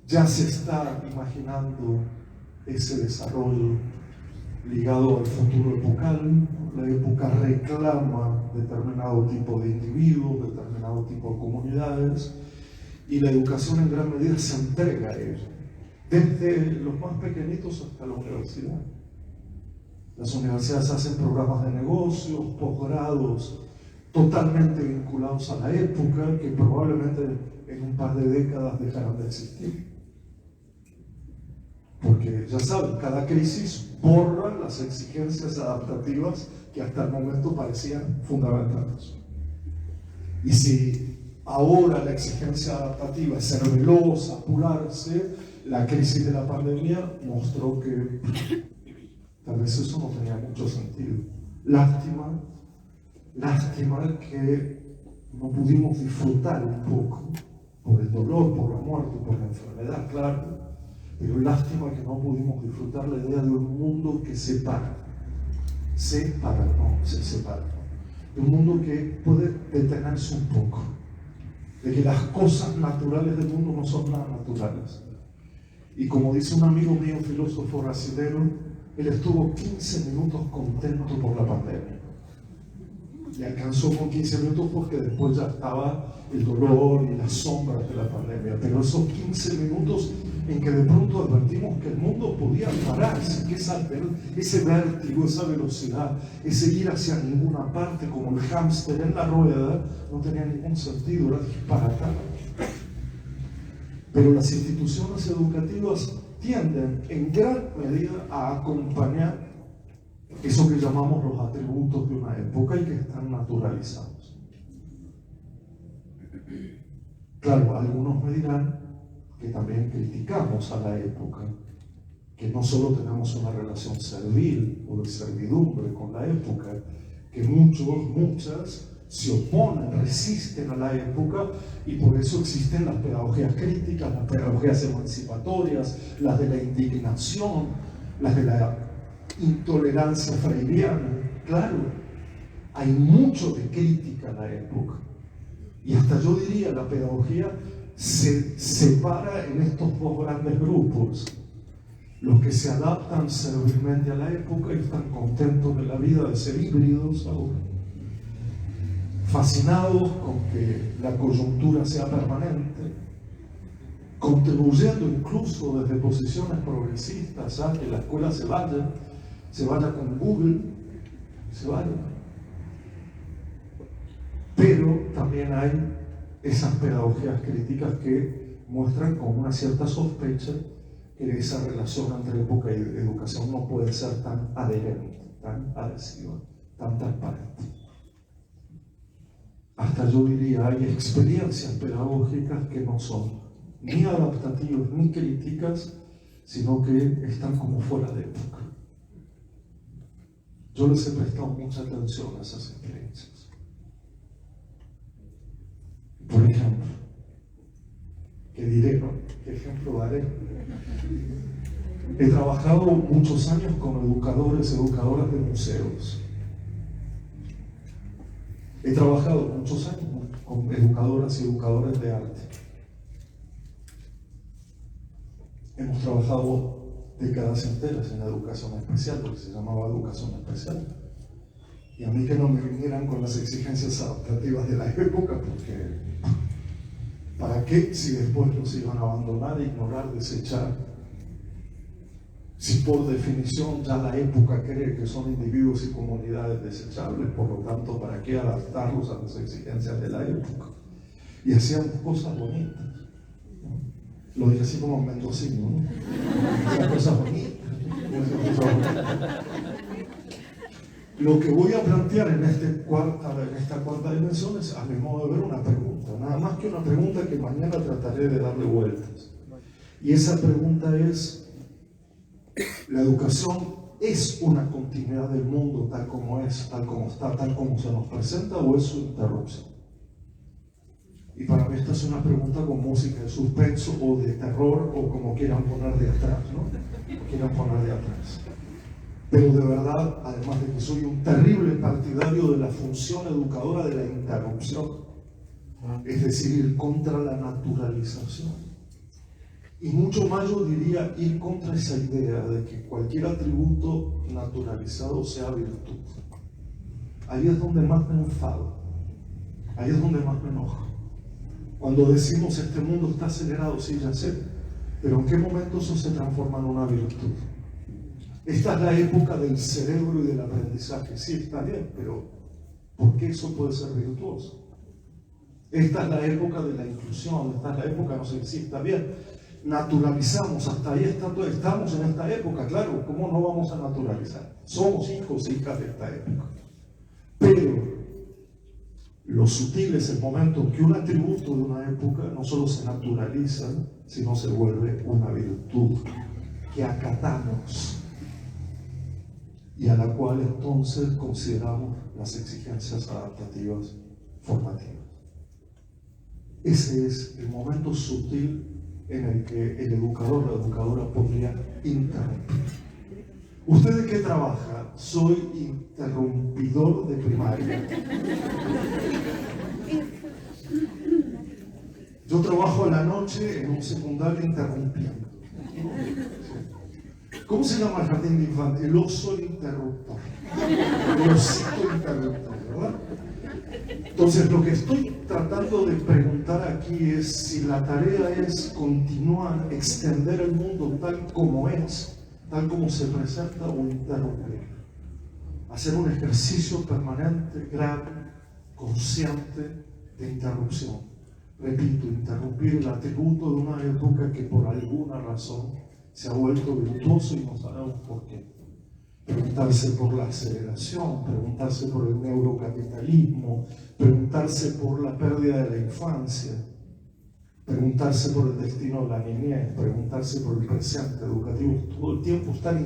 B: Ya se está imaginando ese desarrollo ligado al futuro epocal. La época reclama determinado tipo de individuos, determinado tipo de comunidades, y la educación en gran medida se entrega a ello, desde los más pequeñitos hasta la universidad. Las universidades hacen programas de negocios, posgrados, totalmente vinculados a la época, que probablemente en un par de décadas dejarán de existir. Porque ya saben, cada crisis borra las exigencias adaptativas que hasta el momento parecían fundamentales. Y si ahora la exigencia adaptativa es ser veloz, apurarse, la crisis de la pandemia mostró que tal vez eso no tenía mucho sentido. Lástima que no pudimos disfrutar un poco, por el dolor, por la muerte, por la enfermedad, claro, pero lástima que no pudimos disfrutar la idea de un mundo que se separa, de un mundo que puede detenerse un poco, de que las cosas naturales del mundo no son nada naturales. Y como dice un amigo mío, un filósofo brasilero, él estuvo 15 minutos contento por la pandemia. Le alcanzó con 15 minutos porque después ya estaba el dolor y las sombras de la pandemia. Pero esos 15 minutos en que de pronto advertimos que el mundo podía pararse, que ese vértigo, esa velocidad, ese ir hacia ninguna parte como el hámster en la rueda, no tenía ningún sentido, era disparatado. Pero las instituciones educativas tienden en gran medida a acompañar eso que llamamos los atributos de una época y que están naturalizados. Claro, algunos me dirán que también criticamos a la época, que no solo tenemos una relación servil o de servidumbre con la época, que muchas se oponen, resisten a la época, y por eso existen las pedagogías críticas, las pedagogías emancipatorias, las de la indignación, las de la intolerancia freiriana. Claro, hay mucho de crítica a la época, y hasta yo diría la pedagogía se separa en estos dos grandes grupos: los que se adaptan servilmente a la época y están contentos de la vida de ser híbridos ahora, fascinados con que la coyuntura sea permanente, contribuyendo incluso desde posiciones progresistas a que la escuela se vaya con Google, se vaya. Pero también hay esas pedagogías críticas que muestran con una cierta sospecha que esa relación entre época y educación no puede ser tan adherente, tan adhesiva, tan transparente. Hasta yo diría, hay experiencias pedagógicas que no son ni adaptativas ni críticas, sino que están como fuera de época. Yo les he prestado mucha atención a esas experiencias. Por ejemplo, ¿qué diré, no? ¿Qué ejemplo daré? He trabajado muchos años con educadoras de museos. He trabajado muchos años con educadoras y educadores de arte. Hemos trabajado décadas enteras en la educación especial, lo que se llamaba educación especial. Y a mí que no me vinieran con las exigencias adaptativas de la época, porque ¿para qué si después los iban a abandonar, ignorar, desechar? Si por definición ya la época cree que son individuos y comunidades desechables, por lo tanto, ¿para qué adaptarlos a las exigencias de la época? Y hacían cosas bonitas. Lo dije así como mendocino, ¿no? Hacían cosas bonitas. Lo que voy a plantear en esta cuarta dimensión es, a mi modo de ver, una pregunta. Nada más que una pregunta que mañana trataré de darle vueltas. Y esa pregunta es: ¿la educación es una continuidad del mundo tal como es, tal como está, tal como se nos presenta, o es su interrupción? Y para mí esta es una pregunta con música de suspenso o de terror, o como quieran poner de atrás, ¿no? Quieran poner de atrás. Pero de verdad, además de que soy un terrible partidario de la función educadora de la interrupción, es decir, ir contra la naturalización. Y mucho más yo diría ir contra esa idea de que cualquier atributo naturalizado sea virtud. Ahí es donde más me enfado, ahí es donde más me enojo. Cuando decimos este mundo está acelerado, sí, ya sé, pero ¿en qué momento eso se transforma en una virtud? Esta es la época del cerebro y del aprendizaje, sí, está bien, pero ¿por qué eso puede ser virtuoso? Esta es la época de la inclusión, esta es la época, no sé, sí, está bien. Naturalizamos, hasta ahí estamos en esta época, claro, ¿cómo no vamos a naturalizar? Somos hijos e hijas de esta época. Pero lo sutil es el momento en que un atributo de una época no solo se naturaliza, sino se vuelve una virtud que acatamos y a la cual entonces consideramos las exigencias adaptativas formativas. Ese es el momento sutil en el que el educador o la educadora podría interrumpir. ¿Usted de qué trabaja? Soy interrumpidor de primaria. Yo trabajo a la noche en un secundario interrumpiendo. ¿Cómo se llama el jardín de infantes? El oso interruptor. El osito interruptor, ¿verdad? Entonces, lo que estoy tratando de preguntar aquí es si la tarea es continuar, extender el mundo tal como es, tal como se presenta, o interrumpir. Hacer un ejercicio permanente, grave, consciente de interrupción. Repito, interrumpir el atributo de una época que por alguna razón se ha vuelto virtuoso y no sabemos por qué. preguntarse por la aceleración, preguntarse por el neurocapitalismo, preguntarse por la pérdida de la infancia, preguntarse por el destino de la niñez, preguntarse por el presente educativo. Todo el tiempo están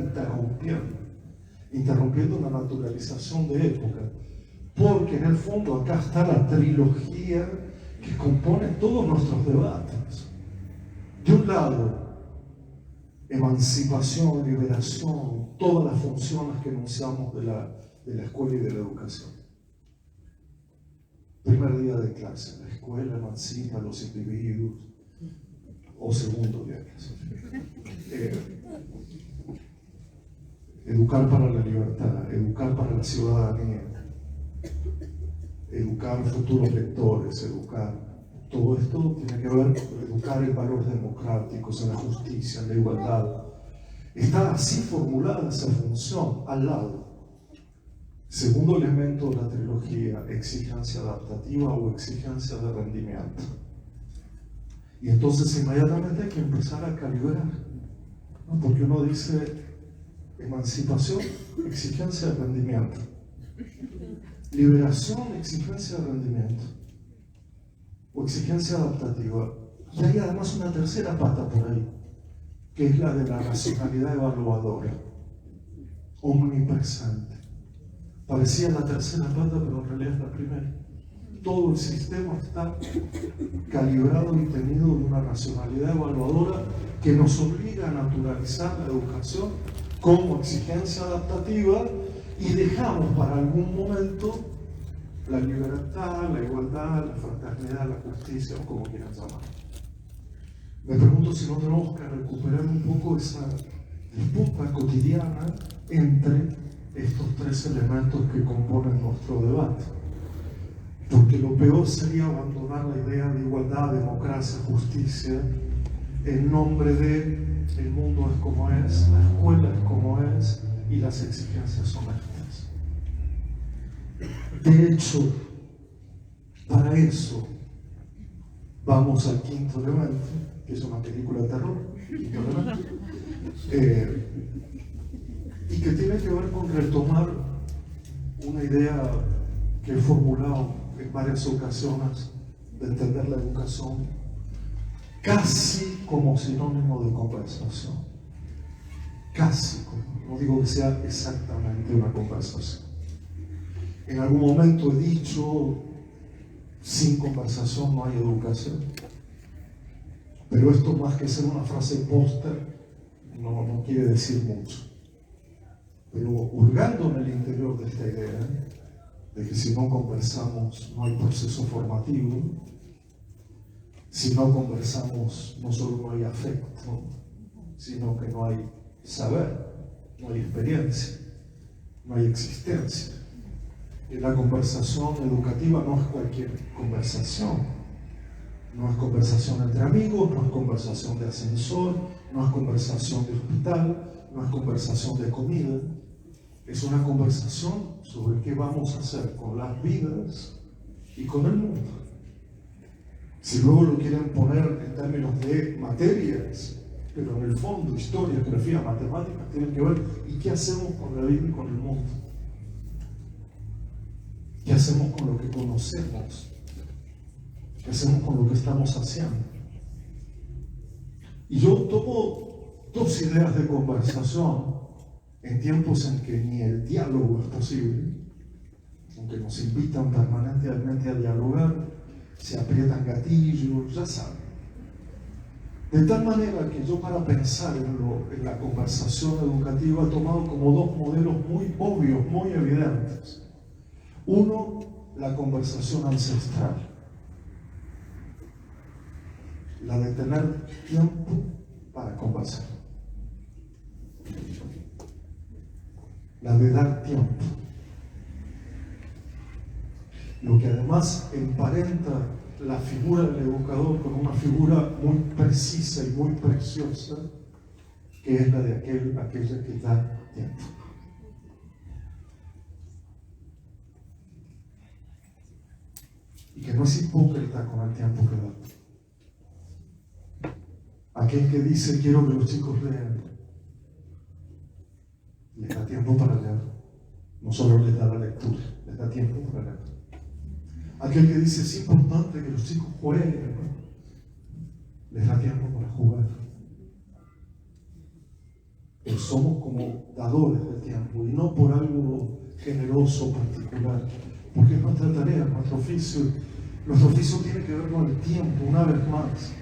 B: interrumpiendo una naturalización de época, porque en el fondo acá está la trilogía que compone todos nuestros debates. De un lado, emancipación, liberación, todas las funciones que enunciamos de la escuela y de la educación. Primer día de clase, la escuela emancipa a los individuos, o segundo día de clase. Educar para la libertad, educar para la ciudadanía, educar futuros lectores, educar. Todo esto tiene que ver con educar en valores democráticos, en la justicia, en la igualdad. Está así formulada esa función al lado. Segundo elemento de la trilogía, exigencia adaptativa o exigencia de rendimiento. Y entonces inmediatamente hay que empezar a calibrar, ¿no? Porque uno dice emancipación, exigencia de rendimiento. Liberación, exigencia de rendimiento. O exigencia adaptativa. Y hay además una tercera pata por ahí, que es la de la racionalidad evaluadora, omnipresente. Parecía la tercera pata, pero en realidad es la primera. Todo el sistema está calibrado y tenido de una racionalidad evaluadora que nos obliga a naturalizar la educación como exigencia adaptativa y dejamos para algún momento la libertad, la igualdad, la fraternidad, la justicia, o como quieran llamar. Me pregunto si no tenemos que recuperar un poco esa disputa cotidiana entre estos tres elementos que componen nuestro debate. Porque lo peor sería abandonar la idea de igualdad, democracia, justicia, en nombre de el mundo es como es, la escuela es como es y las exigencias son estas. De hecho, para eso vamos al quinto elemento, que es una película de terror, y que tiene que ver con retomar una idea que he formulado en varias ocasiones de entender la educación casi como sinónimo de conversación. Casi, no digo que sea exactamente una conversación. En algún momento he dicho, sin conversación no hay educación. Pero esto, más que ser una frase póster, no quiere decir mucho. Pero hurgando en el interior de esta idea, de que si no conversamos no hay proceso formativo, si no conversamos no solo no hay afecto, sino que no hay saber, no hay experiencia, no hay existencia. Y la conversación educativa no es cualquier conversación. No es conversación entre amigos, no es conversación de ascensor, no es conversación de hospital, no es conversación de comida. Es una conversación sobre qué vamos a hacer con las vidas y con el mundo. Si luego lo quieren poner en términos de materias, pero en el fondo, historia, geografía, matemáticas, tienen que ver ¿y qué hacemos con la vida y con el mundo? ¿Qué hacemos con lo que conocemos? ¿Qué hacemos con lo que estamos haciendo? Y yo tomo dos ideas de conversación en tiempos en que ni el diálogo es posible, aunque nos invitan permanentemente a dialogar, se aprietan gatillos, ya saben. De tal manera que yo, para pensar en la conversación educativa, he tomado como dos modelos muy obvios, muy evidentes. Uno, la conversación ancestral, la de tener tiempo para conversar, la de dar tiempo, lo que además emparenta la figura del educador con una figura muy precisa y muy preciosa, que es la de aquella que da tiempo. Y que no es hipócrita con el tiempo que da. Aquel que dice quiero que los chicos lean, le da tiempo para no solo les da la lectura, les da tiempo para leer. Aquel que dice es importante que los chicos jueguen, ¿no? Les da tiempo para jugar. Pero somos como dadores del tiempo, y no por algo generoso particular, porque es nuestra tarea, nuestro oficio. Nuestro oficio tiene que ver con el tiempo, una vez más.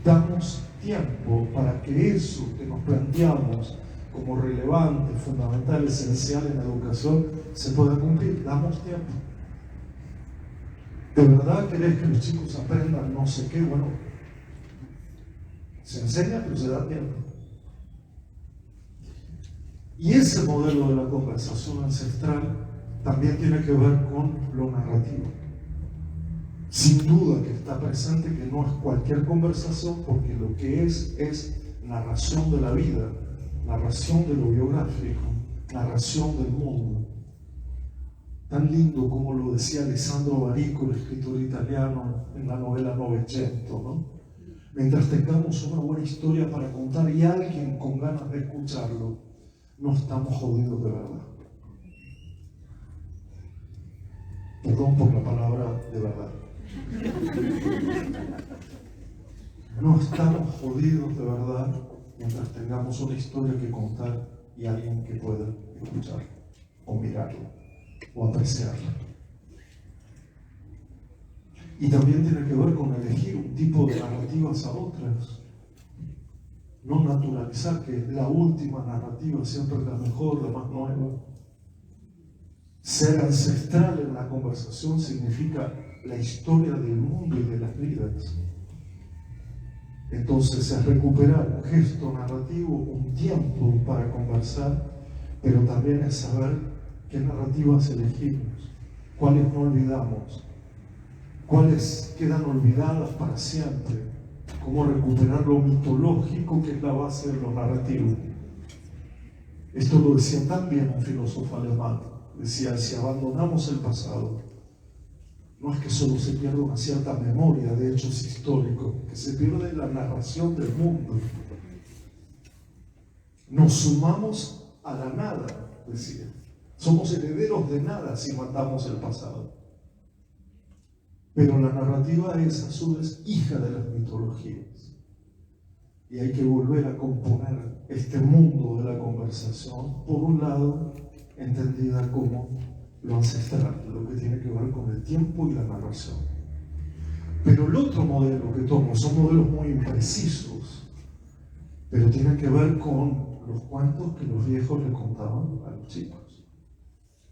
B: Damos tiempo para que eso que nos planteamos como relevante, fundamental, esencial en la educación, se pueda cumplir. Damos tiempo. ¿De verdad querés que los chicos aprendan no sé qué? Bueno, se enseña, pero se da tiempo. Y ese modelo de la conversación ancestral también tiene que ver con lo narrativo. Sin duda que está presente, que no es cualquier conversación, porque lo que es narración de la vida, narración de lo biográfico, narración del mundo. Tan lindo como lo decía Alessandro Barico, el escritor italiano, en la novela Novecento, ¿no? Mientras tengamos una buena historia para contar y alguien con ganas de escucharlo, no estamos jodidos de verdad. Perdón por la palabra de verdad. No estamos jodidos de verdad mientras tengamos una historia que contar y alguien que pueda escuchar o mirarla o apreciarla. Y también tiene que ver con elegir un tipo de narrativas a otras. No naturalizar que la última narrativa siempre es la mejor, la más nueva. Ser ancestral en la conversación significa la historia del mundo y de las vidas. Entonces es recuperar un gesto narrativo, un tiempo para conversar, pero también es saber qué narrativas elegimos, cuáles no olvidamos, cuáles quedan olvidadas para siempre, cómo recuperar lo mitológico que es la base de lo narrativo. Esto lo decía también un filósofo alemán. Decía, si abandonamos el pasado, no es que solo se pierda una cierta memoria de hechos históricos, que se pierde la narración del mundo. Nos sumamos a la nada, decía. Somos herederos de nada si matamos el pasado. Pero la narrativa es a su vez hija de las mitologías. Y hay que volver a componer este mundo de la conversación, por un lado, entendida como lo ancestral, lo que tiene que ver con el tiempo y la narración. Pero el otro modelo que tomo son modelos muy imprecisos, pero tienen que ver con los cuentos que los viejos le contaban a los chicos.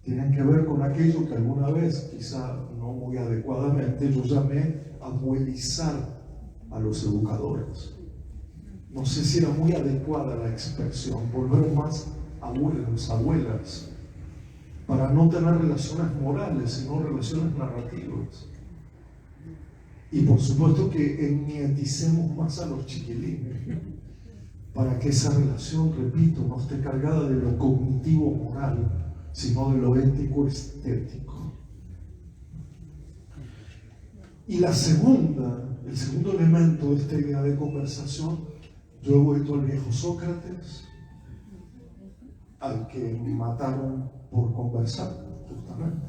B: Tienen que ver con aquello que alguna vez, quizá no muy adecuadamente, yo llamé abuelizar a los educadores. No sé si era muy adecuada la expresión, volver más abuelos, abuelas, para no tener relaciones morales, sino relaciones narrativas. Y por supuesto que ennieticemos más a los chiquilines, para que esa relación, repito, no esté cargada de lo cognitivo moral, sino de lo ético estético. Y el segundo elemento de esta idea de conversación, yo he vuelto al viejo Sócrates, al que mataron por conversar, justamente,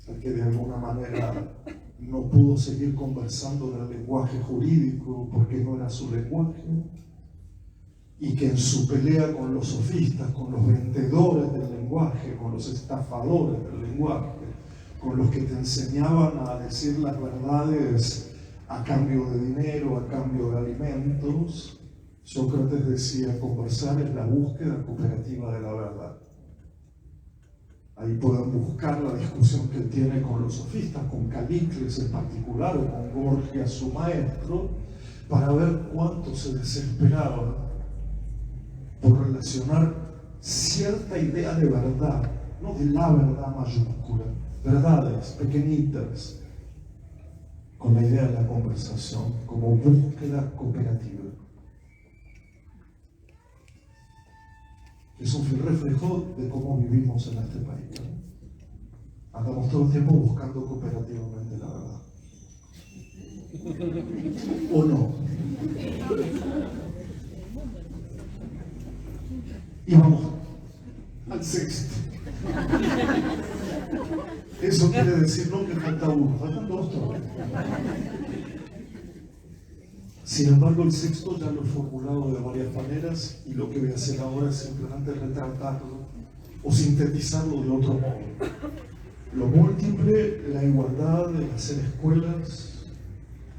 B: al que de alguna manera no pudo seguir conversando en el lenguaje jurídico porque no era su lenguaje, y que en su pelea con los sofistas, con los vendedores del lenguaje, con los estafadores del lenguaje, con los que te enseñaban a decir las verdades a cambio de dinero, a cambio de alimentos, Sócrates decía, conversar es la búsqueda cooperativa de la verdad. Ahí pueden buscar la discusión que él tiene con los sofistas, con Calicles en particular, o con Gorgias, su maestro, para ver cuánto se desesperaba por relacionar cierta idea de verdad, no de la verdad mayúscula, verdades pequeñitas, con la idea de la conversación como búsqueda cooperativa. Es un fiel reflejo de cómo vivimos en este país, ¿no? Andamos todo el tiempo buscando cooperativamente la verdad. ¿O no? Y vamos al sexto. Eso quiere decir no que falta uno, faltan dos todavía. Sin embargo, el sexto ya lo he formulado de varias maneras y lo que voy a hacer ahora es simplemente retratarlo o sintetizarlo de otro modo. Lo múltiple, la igualdad, el hacer escuelas,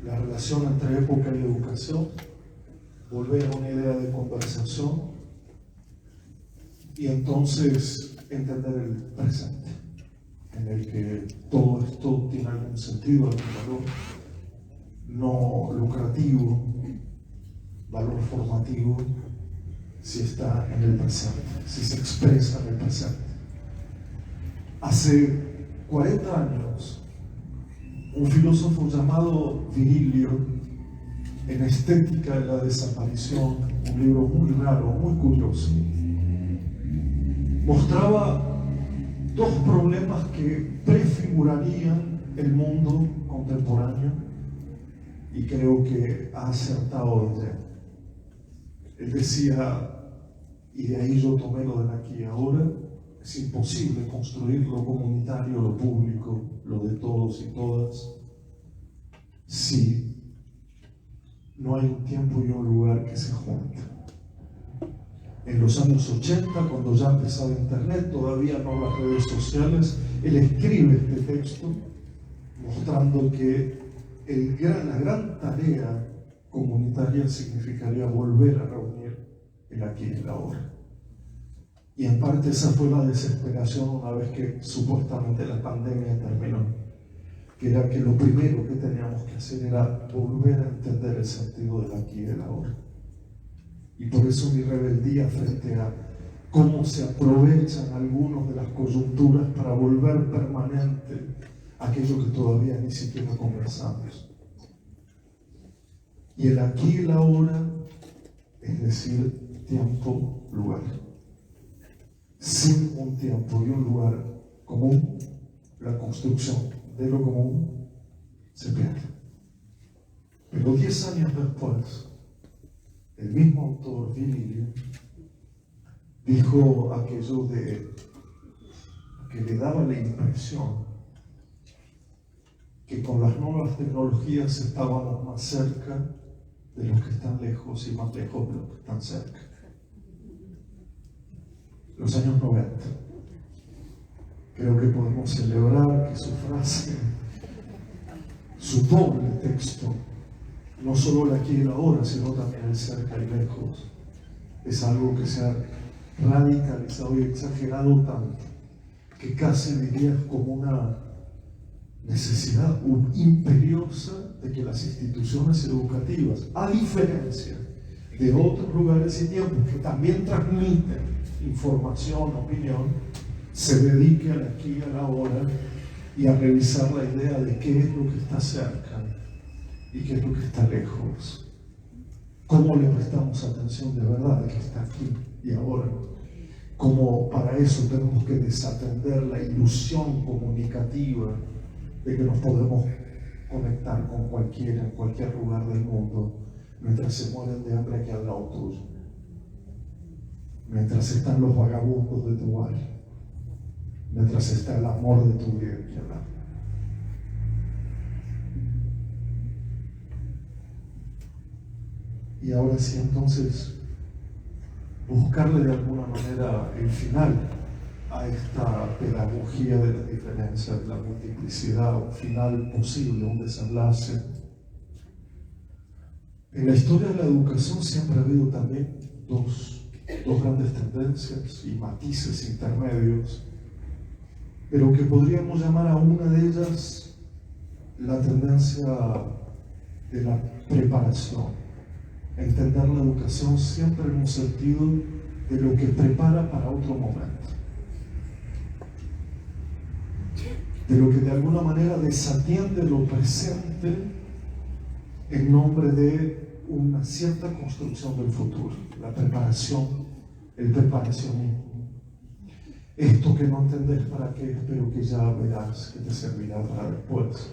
B: la relación entre época y educación, volver a una idea de conversación y entonces entender el presente, en el que todo esto tiene algún sentido, algún valor no lucrativo, valor formativo, si está en el presente, si se expresa en el presente. Hace 40 años, un filósofo llamado Virilio, en Estética de la Desaparición, un libro muy raro, muy curioso, mostraba dos problemas que prefigurarían el mundo contemporáneo y creo que ha acertado desde él. Él decía, y de ahí yo tomé lo del aquí y ahora, es imposible construir lo comunitario, lo público, lo de todos y todas, si no hay un tiempo y un lugar que se junten. En los años 80, cuando ya empezaba Internet, todavía no las redes sociales, él escribe este texto mostrando que la gran tarea comunitaria significaría volver a reunir el aquí y el ahora. Y en parte esa fue la desesperación una vez que supuestamente la pandemia terminó, que era que lo primero que teníamos que hacer era volver a entender el sentido del aquí y del ahora. Y por eso mi rebeldía frente a cómo se aprovechan algunos de las coyunturas para volver permanente aquello que todavía ni siquiera conversamos. Y el aquí y el ahora, es decir, tiempo, lugar. Sin un tiempo y un lugar común, la construcción de lo común se pierde. Pero 10 años después, el mismo autor, Virilio, dijo aquello de que le daba la impresión que con las nuevas tecnologías estábamos más cerca de los que están lejos y más lejos de los que están cerca. Los años 90. Creo que podemos celebrar que su frase, su doble texto, no solo el aquí y el ahora, sino también el cerca y lejos, es algo que se ha radicalizado y exagerado tanto que casi diría como una necesidad imperiosa de que las instituciones educativas, a diferencia de otros lugares y tiempos que también transmiten información, opinión, se dedique al aquí y al ahora y a revisar la idea de qué es lo que está cerca y qué es lo que está lejos. ¿Cómo le prestamos atención de verdad a que está aquí y ahora? Cómo para eso tenemos que desatender la ilusión comunicativa de que nos podemos conectar con cualquiera en cualquier lugar del mundo mientras se mueren de hambre aquí al lado tuyo, mientras están los vagabundos de tu barrio, mientras está el amor de tu vida aquí al lado. Y ahora sí, entonces, buscarle de alguna manera el final a esta pedagogía de la diferencia, de la multiplicidad, un final posible, un desenlace. En la historia de la educación siempre ha habido también dos grandes tendencias y matices intermedios, pero que podríamos llamar a una de ellas la tendencia de la preparación. Entender la educación siempre en un sentido de lo que prepara para otro momento, de lo que de alguna manera desatiende lo presente en nombre de una cierta construcción del futuro, la preparación, el preparacionismo. Esto que no entendés para qué es, pero que ya verás que te servirá para después.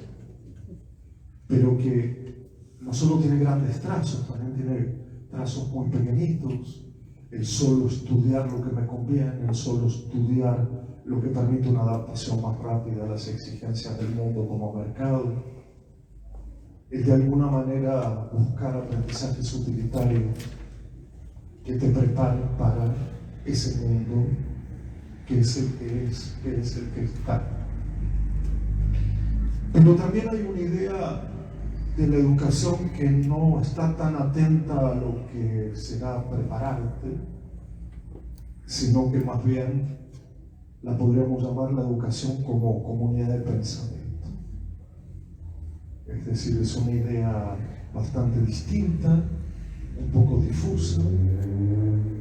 B: Pero que no solo tiene grandes trazos, también tiene trazos muy pequeñitos. El solo estudiar lo que me conviene, el solo estudiar lo que permite una adaptación más rápida a las exigencias del mundo como mercado, es de alguna manera buscar aprendizajes utilitarios que te preparen para ese mundo que es el que es, que es el que está. Pero también hay una idea de la educación que no está tan atenta a lo que será prepararte, sino que más bien la podríamos llamar la educación como comunidad de pensamiento. Es decir, es una idea bastante distinta, un poco difusa,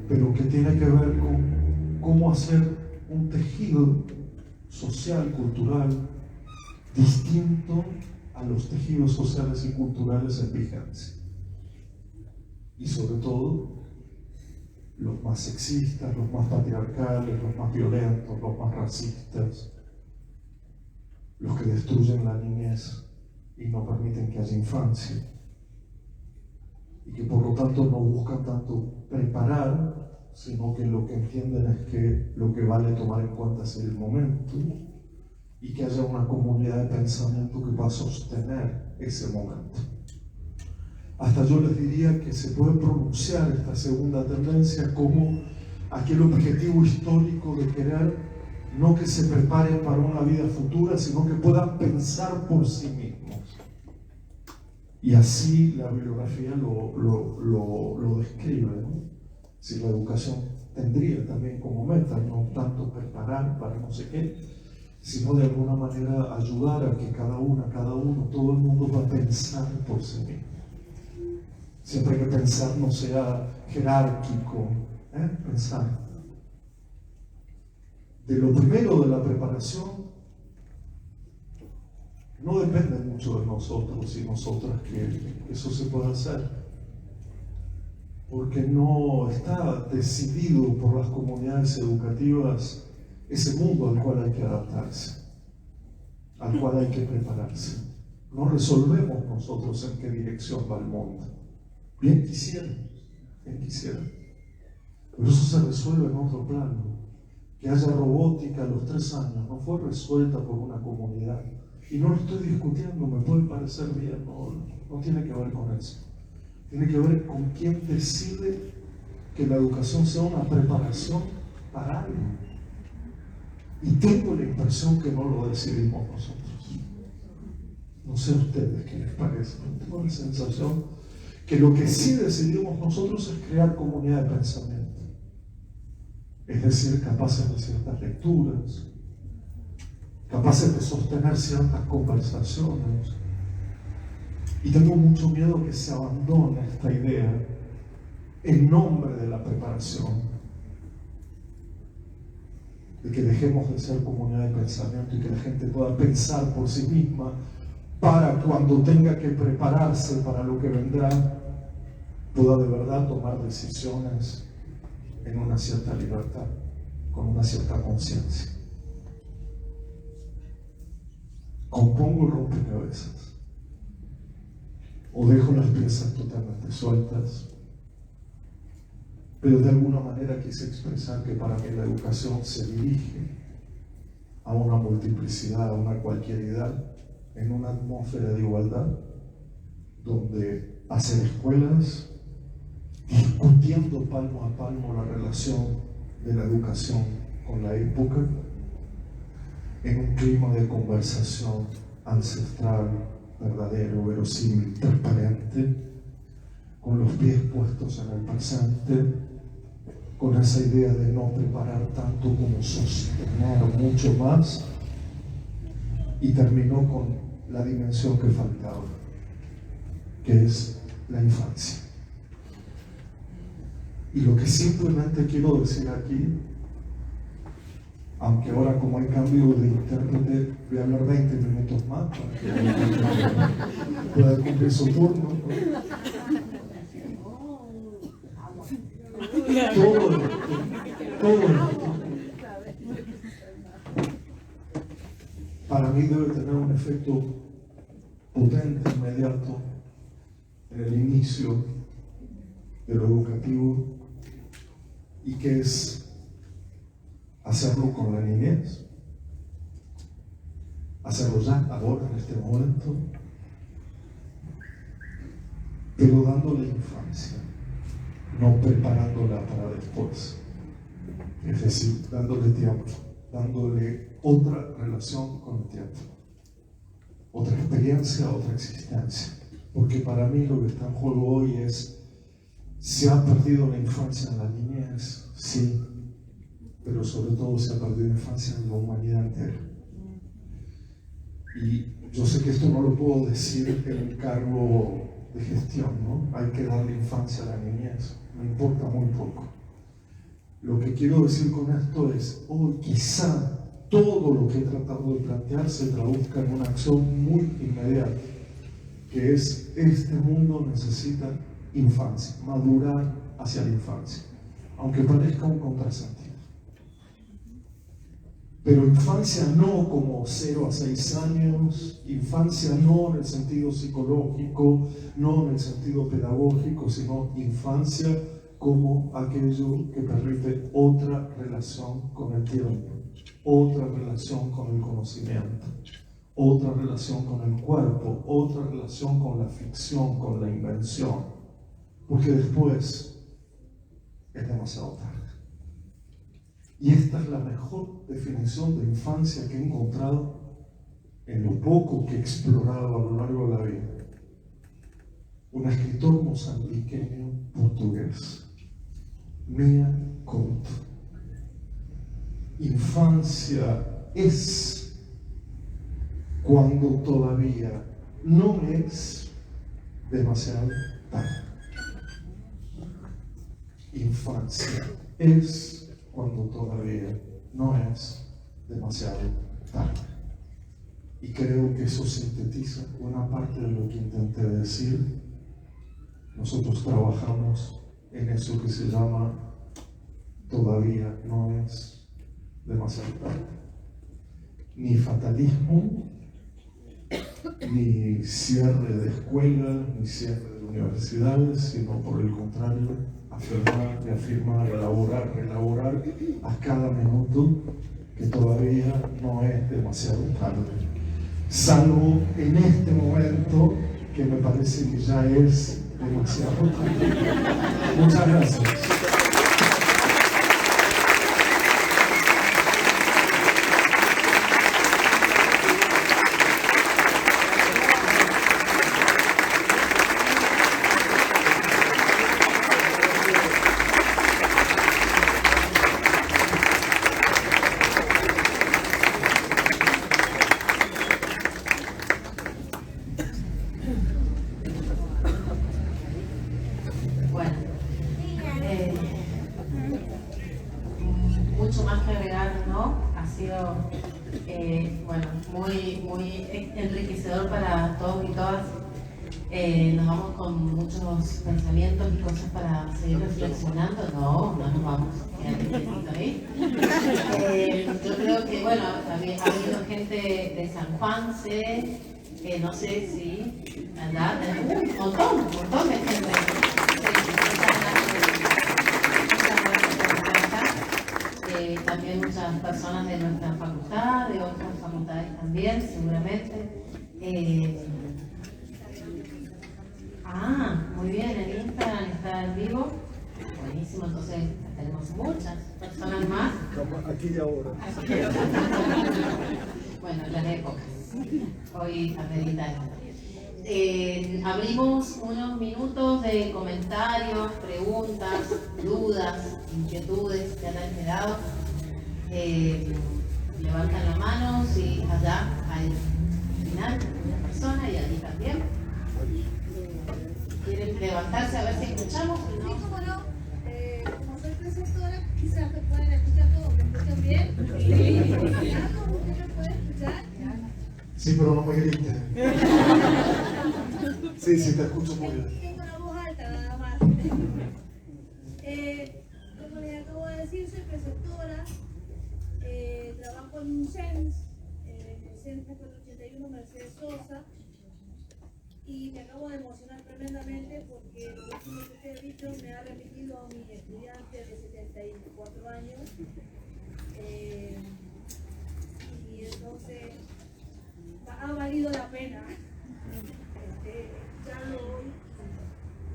B: pero que tiene que ver con cómo hacer un tejido social, cultural, distinto a los tejidos sociales y culturales en vigencia. Y sobre todo, los más sexistas, los más patriarcales, los más violentos, los más racistas, los que destruyen la niñez y no permiten que haya infancia, y que por lo tanto no buscan tanto preparar, sino que lo que entienden es que lo que vale tomar en cuenta es el momento, y que haya una comunidad de pensamiento que va a sostener ese momento. Hasta yo les diría que se puede pronunciar esta segunda tendencia como aquel objetivo histórico de querer no que se preparen para una vida futura, sino que puedan pensar por sí mismos. Y así la bibliografía lo describe, ¿no? Si la educación tendría también como meta no tanto preparar para no sé qué, sino de alguna manera ayudar a que cada uno, todo el mundo va a pensar por sí mismo. Siempre que pensar no sea jerárquico, pensar. De lo primero de la preparación no depende mucho de nosotros y nosotras que eso se pueda hacer, porque no está decidido por las comunidades educativas ese mundo al cual hay que adaptarse, al cual hay que prepararse. No resolvemos nosotros en qué dirección va el mundo. Bien quisieran. Pero eso se resuelve en otro plano. Que haya robótica a los 3 años no fue resuelta por una comunidad. Y no lo estoy discutiendo, me puede parecer bien, no tiene que ver con eso. Tiene que ver con quién decide que la educación sea una preparación para algo. Y tengo la impresión que no lo decidimos nosotros. No sé a ustedes qué les parece, pero tengo la sensación que lo que sí decidimos nosotros es crear comunidad de pensamiento. Es decir, capaces de ciertas lecturas, capaces de sostener ciertas conversaciones. Y tengo mucho miedo que se abandone esta idea en nombre de la preparación, de que dejemos de ser comunidad de pensamiento y que la gente pueda pensar por sí misma para cuando tenga que prepararse para lo que vendrá, pueda de verdad tomar decisiones en una cierta libertad, con una cierta conciencia. Compongo el rompecabezas o dejo las piezas totalmente sueltas, pero de alguna manera quise expresar que para mí la educación se dirige a una multiplicidad, a una cualquieridad, en una atmósfera de igualdad, donde hacer escuelas, discutiendo palmo a palmo la relación de la educación con la época, en un clima de conversación ancestral, verdadero, verosímil, transparente, con los pies puestos en el presente, con esa idea de no preparar tanto como sostener mucho más, y terminó con la dimensión que faltaba, que es la infancia. Y lo que simplemente quiero decir aquí, aunque ahora como hay cambio de intérprete, voy a hablar 20 minutos más para que pueda cumplir su turno, ¿no? Todo esto para mí debe tener un efecto potente, inmediato, en el inicio de lo educativo, y que es hacerlo con la niñez, hacerlo ya, ahora, en este momento, pero dándole infancia, no preparándola para después. Es decir, dándole tiempo, dándole otra relación con el tiempo, otra experiencia, otra existencia. Porque para mí lo que está en juego hoy es, ¿se ha perdido la infancia en la niñez? Sí, pero sobre todo se ha perdido la infancia en la humanidad entera. Y yo sé que esto no lo puedo decir en un cargo de gestión, ¿no? Hay que darle infancia a la niñez, me importa muy poco. Lo que quiero decir con esto es, hoy quizá todo lo que he tratado de plantear se traduzca en una acción muy inmediata, que es, este mundo necesita infancia, madurar hacia la infancia, aunque parezca un contrasentido. Pero infancia no como 0 a 6 años, infancia no en el sentido psicológico, no en el sentido pedagógico, sino infancia como aquello que permite otra relación con el tiempo, otra relación con el conocimiento, otra relación con el cuerpo, otra relación con la ficción, con la invención, porque después es demasiado tarde. Y esta es la mejor definición de infancia que he encontrado en lo poco que he explorado a lo largo de la vida. Un escritor mozambiqueño portugués, Mia Couto. Infancia es cuando todavía no es demasiado tarde. Infancia es cuando todavía no es demasiado tarde. Y creo que eso sintetiza buena parte de lo que intenté decir. Nosotros trabajamos en eso que se llama todavía no es demasiado tarde. Ni fatalismo, ni cierre de escuelas, ni cierre de universidades, sino por el contrario, afirmar, reafirmar, elaborar a cada minuto que todavía no es demasiado tarde. Salvo en este momento que me parece que ya es demasiado tarde. Muchas gracias.
A: Mucho más que agregar, ¿no? Ha sido muy enriquecedor para todos y todas. Nos vamos con muchos pensamientos y cosas para seguir reflexionando. No nos vamos. Quédate ahí. Yo creo que, ha habido gente de San Juan, no sé si, ¿verdad? Un montón de gente. También muchas personas de nuestra facultad, de otras facultades también, seguramente. Muy bien, en Instagram está en vivo. Buenísimo, entonces tenemos muchas personas más.
C: Aquí y ahora.
A: Bueno, las épocas. Hoy amerita esto. Abrimos unos minutos de comentarios, preguntas, dudas, inquietudes que han quedado. Levantan la mano si allá al final una persona y allí también. ¿Quieren levantarse a ver si escuchamos?
D: Sí, cómo no. Como soy preceptora, quizás me pueden escuchar todos. ¿Me escuchan bien? Sí. ¿Usted me puede escuchar?
B: Sí, pero no me grites. Sí, te escucho muy bien.
D: Tengo la voz alta nada más. Como les acabo de decir, soy preceptora. Trabajo en un CENS, el CENS 481 Mercedes Sosa. Y me acabo de emocionar tremendamente porque lo último que usted ha dicho me ha remitido a mi estudiante de 74 años, Y entonces ha valido la pena. Ya lo hoy,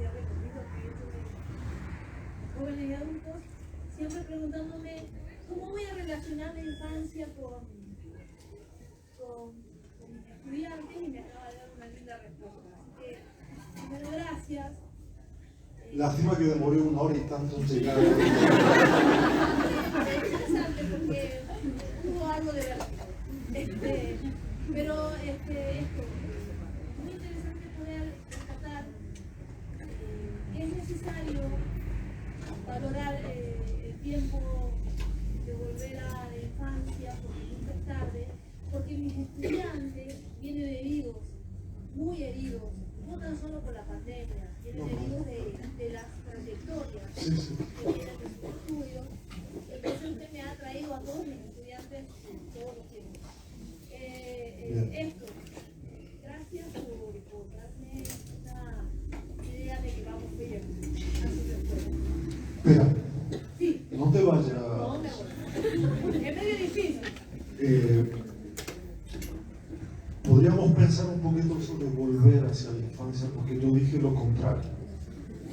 D: ya recorrido que he hecho de jóvenes y adultos, siempre preguntándome cómo voy a relacionar la infancia con mis estudiantes, y me acaba de dar una linda respuesta. Así que, primero, gracias.
B: Lástima que demoré 1 hora y tanto en llegar.
D: Es interesante porque hubo algo de verdad. Pero esto, muy interesante poder rescatar que es necesario valorar el tiempo de volver a la infancia, porque nunca es tarde, porque mis estudiantes vienen heridos, muy heridos, no tan solo por la pandemia, vienen heridos de las trayectorias que vienen de sus estudios. Entonces usted me ha traído a todos mis estudiantes todos los tiempos. Esto, gracias por darme una idea de que vamos bien.
B: Espera,
D: Sí.
B: no te vayas.
D: No me voy. Es medio difícil.
B: Podríamos pensar un poquito sobre volver hacia la infancia, porque yo dije lo contrario,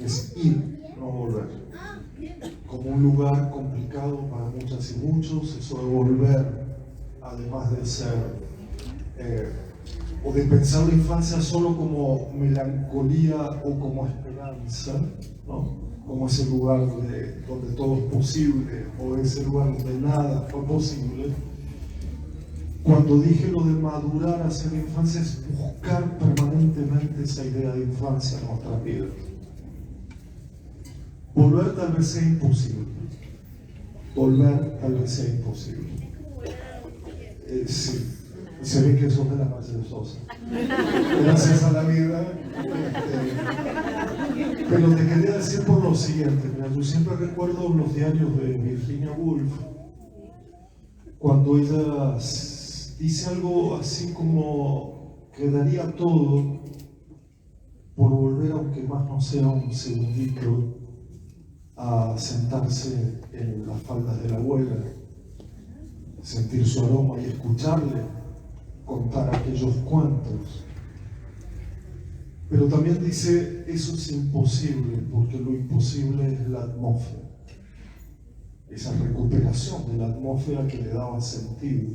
B: es ir, no volver.
D: Ah, bien.
B: Como un lugar complicado para muchas y muchos, eso de volver, además de ser, o de pensar la infancia solo como melancolía o como esperanza, ¿no? Como ese lugar donde todo es posible, o ese lugar donde nada fue posible. Cuando dije lo de madurar hacia la infancia, es buscar permanentemente esa idea de infancia en nuestras vidas. Volver tal vez sea imposible. Volver tal vez sea imposible. Sí, se ve que sos de la Valle de Sosa. Gracias a la vida. Pero te quería decir por lo siguiente. Mira, yo siempre recuerdo los diarios de Virginia Woolf, cuando ella dice algo así como que daría todo por volver, aunque más no sea un segundito, a sentarse en las faldas de la abuela, sentir su aroma y escucharle contar aquellos cuentos. Pero también dice, eso es imposible, porque lo imposible es la atmósfera, esa recuperación de la atmósfera que le daba sentido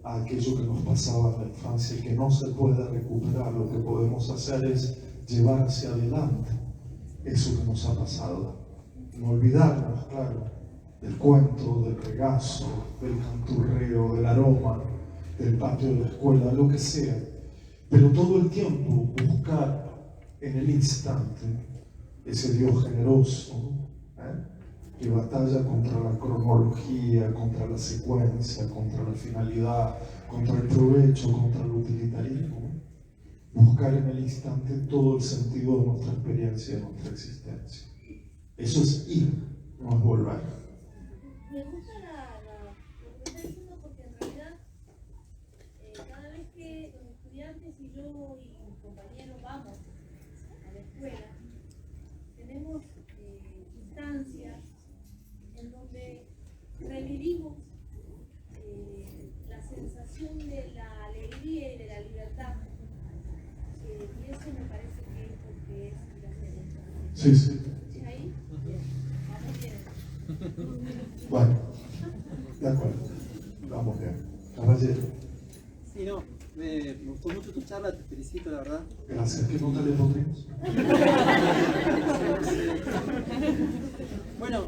B: a aquello que nos pasaba en la infancia y que no se puede recuperar. Lo que podemos hacer es llevar hacia adelante eso que nos ha pasado. No olvidarnos, claro, del cuento, del regazo, del canturreo, del aroma, del patio de la escuela, lo que sea. Pero todo el tiempo buscar en el instante ese Dios generoso, que batalla contra la cronología, contra la secuencia, contra la finalidad, contra el provecho, contra el utilitarismo. Buscar en el instante todo el sentido de nuestra experiencia, de nuestra existencia. Eso es ir, no es volver.
D: Me gusta lo que está diciendo, porque en realidad cada vez que los estudiantes y yo y mis compañeros vamos a la escuela, tenemos instancias en donde revivimos la sensación de la alegría y de la libertad. Y eso me parece que es lo que es ir hacia la infancia.
B: Sí, sí.
D: ¿Sí ahí? Bien. Vamos bien.
B: Bueno, de acuerdo. Vamos bien. Caballero.
C: Sí, no, me gustó mucho tu charla, te felicito, la verdad.
B: Gracias. ¿Qué nota le pondríamos?
C: Bueno,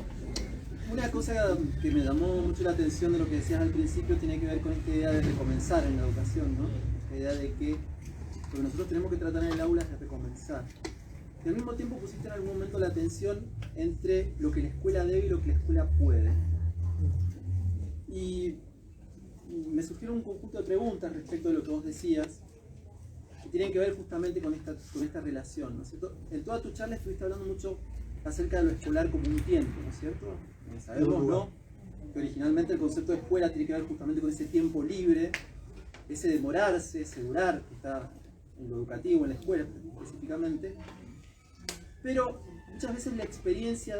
C: una cosa que me llamó mucho la atención de lo que decías al principio tiene que ver con esta idea de recomenzar en la educación, ¿no? La idea de que lo que nosotros tenemos que tratar en el aula es de recomenzar. Y al mismo tiempo pusiste en algún momento la tensión entre lo que la escuela debe y lo que la escuela puede. Y me surgieron un conjunto de preguntas respecto de lo que vos decías, que tienen que ver justamente con esta relación, ¿no es cierto? En toda tu charla estuviste hablando mucho acerca de lo escolar como un tiempo, ¿no es cierto? Sabemos, ¿no?, que originalmente el concepto de escuela tiene que ver justamente con ese tiempo libre, ese demorarse, ese durar, que está en lo educativo, en la escuela específicamente. Pero muchas veces la experiencia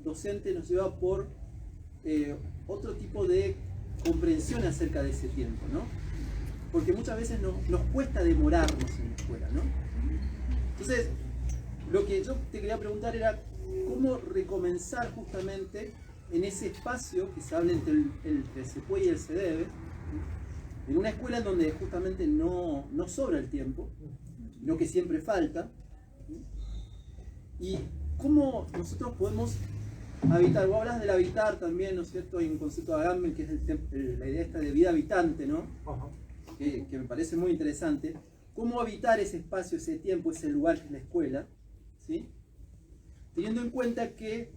C: docente nos lleva por otro tipo de comprensión acerca de ese tiempo, ¿no? Porque muchas veces nos cuesta demorarnos en la escuela, ¿no? Entonces, lo que yo te quería preguntar era cómo recomenzar justamente en ese espacio que se habla entre el se puede y el se debe, en una escuela en donde justamente no sobra el tiempo, no que siempre falta, y cómo nosotros podemos habitar. Vos hablas del habitar también, ¿no es cierto? Hay un concepto de Agamben que es la idea esta de vida habitante, ¿no? Que me parece muy interesante. ¿Cómo habitar ese espacio, ese tiempo, ese lugar que es la escuela? ¿Sí? Teniendo en cuenta que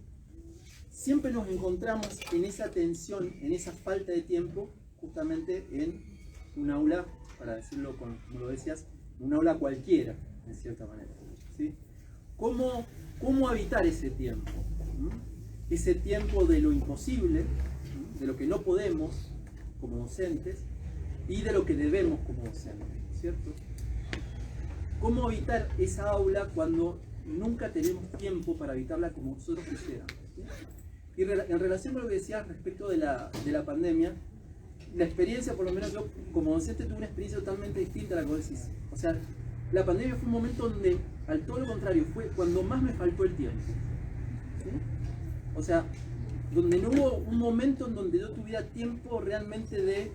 C: siempre nos encontramos en esa tensión, en esa falta de tiempo, justamente en un aula, para decirlo como lo decías, un aula cualquiera, de cierta manera. ¿Sí? ¿Cómo habitar ese tiempo? Ese tiempo de lo imposible, de lo que no podemos como docentes y de lo que debemos como docentes, ¿cierto? ¿Cómo habitar esa aula cuando nunca tenemos tiempo para habitarla como nosotros quisiéramos? ¿Sí? Y en relación con lo que decías respecto de la pandemia, la experiencia, por lo menos yo como docente tuve una experiencia totalmente distinta a la que vos decís. O sea, la pandemia fue un momento donde, al todo lo contrario, fue cuando más me faltó el tiempo. ¿Sí? O sea, donde no hubo un momento en donde yo tuviera tiempo realmente de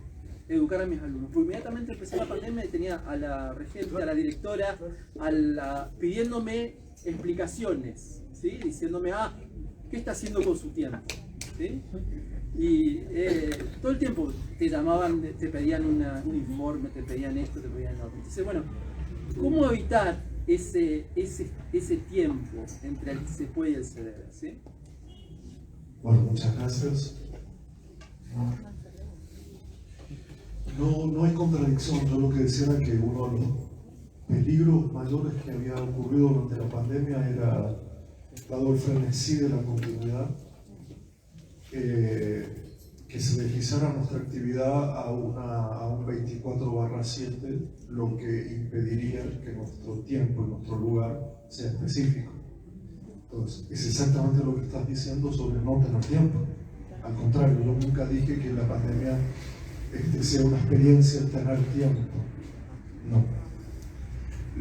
C: educar a mis alumnos. Porque inmediatamente empezó la pandemia y tenía a la regente, a la directora, pidiéndome explicaciones, ¿sí? Diciéndome, ¿qué está haciendo con su tiempo? ¿Sí? Y todo el tiempo te llamaban, te pedían un informe, te pedían esto, te pedían lo otro. Entonces, bueno, ¿cómo evitar ese tiempo entre el se puede y el se debe? ¿Sí?
B: Bueno, muchas gracias. No hay contradicción. Yo lo que decía era que uno de los peligros mayores que había ocurrido durante la pandemia era, dado el frenesí de la continuidad, que se deslizara nuestra actividad a un 24/7, lo que impediría que nuestro tiempo y nuestro lugar sea específico. Entonces, es exactamente lo que estás diciendo sobre no tener tiempo. Al contrario, yo nunca dije que la pandemia sea una experiencia de tener tiempo. No.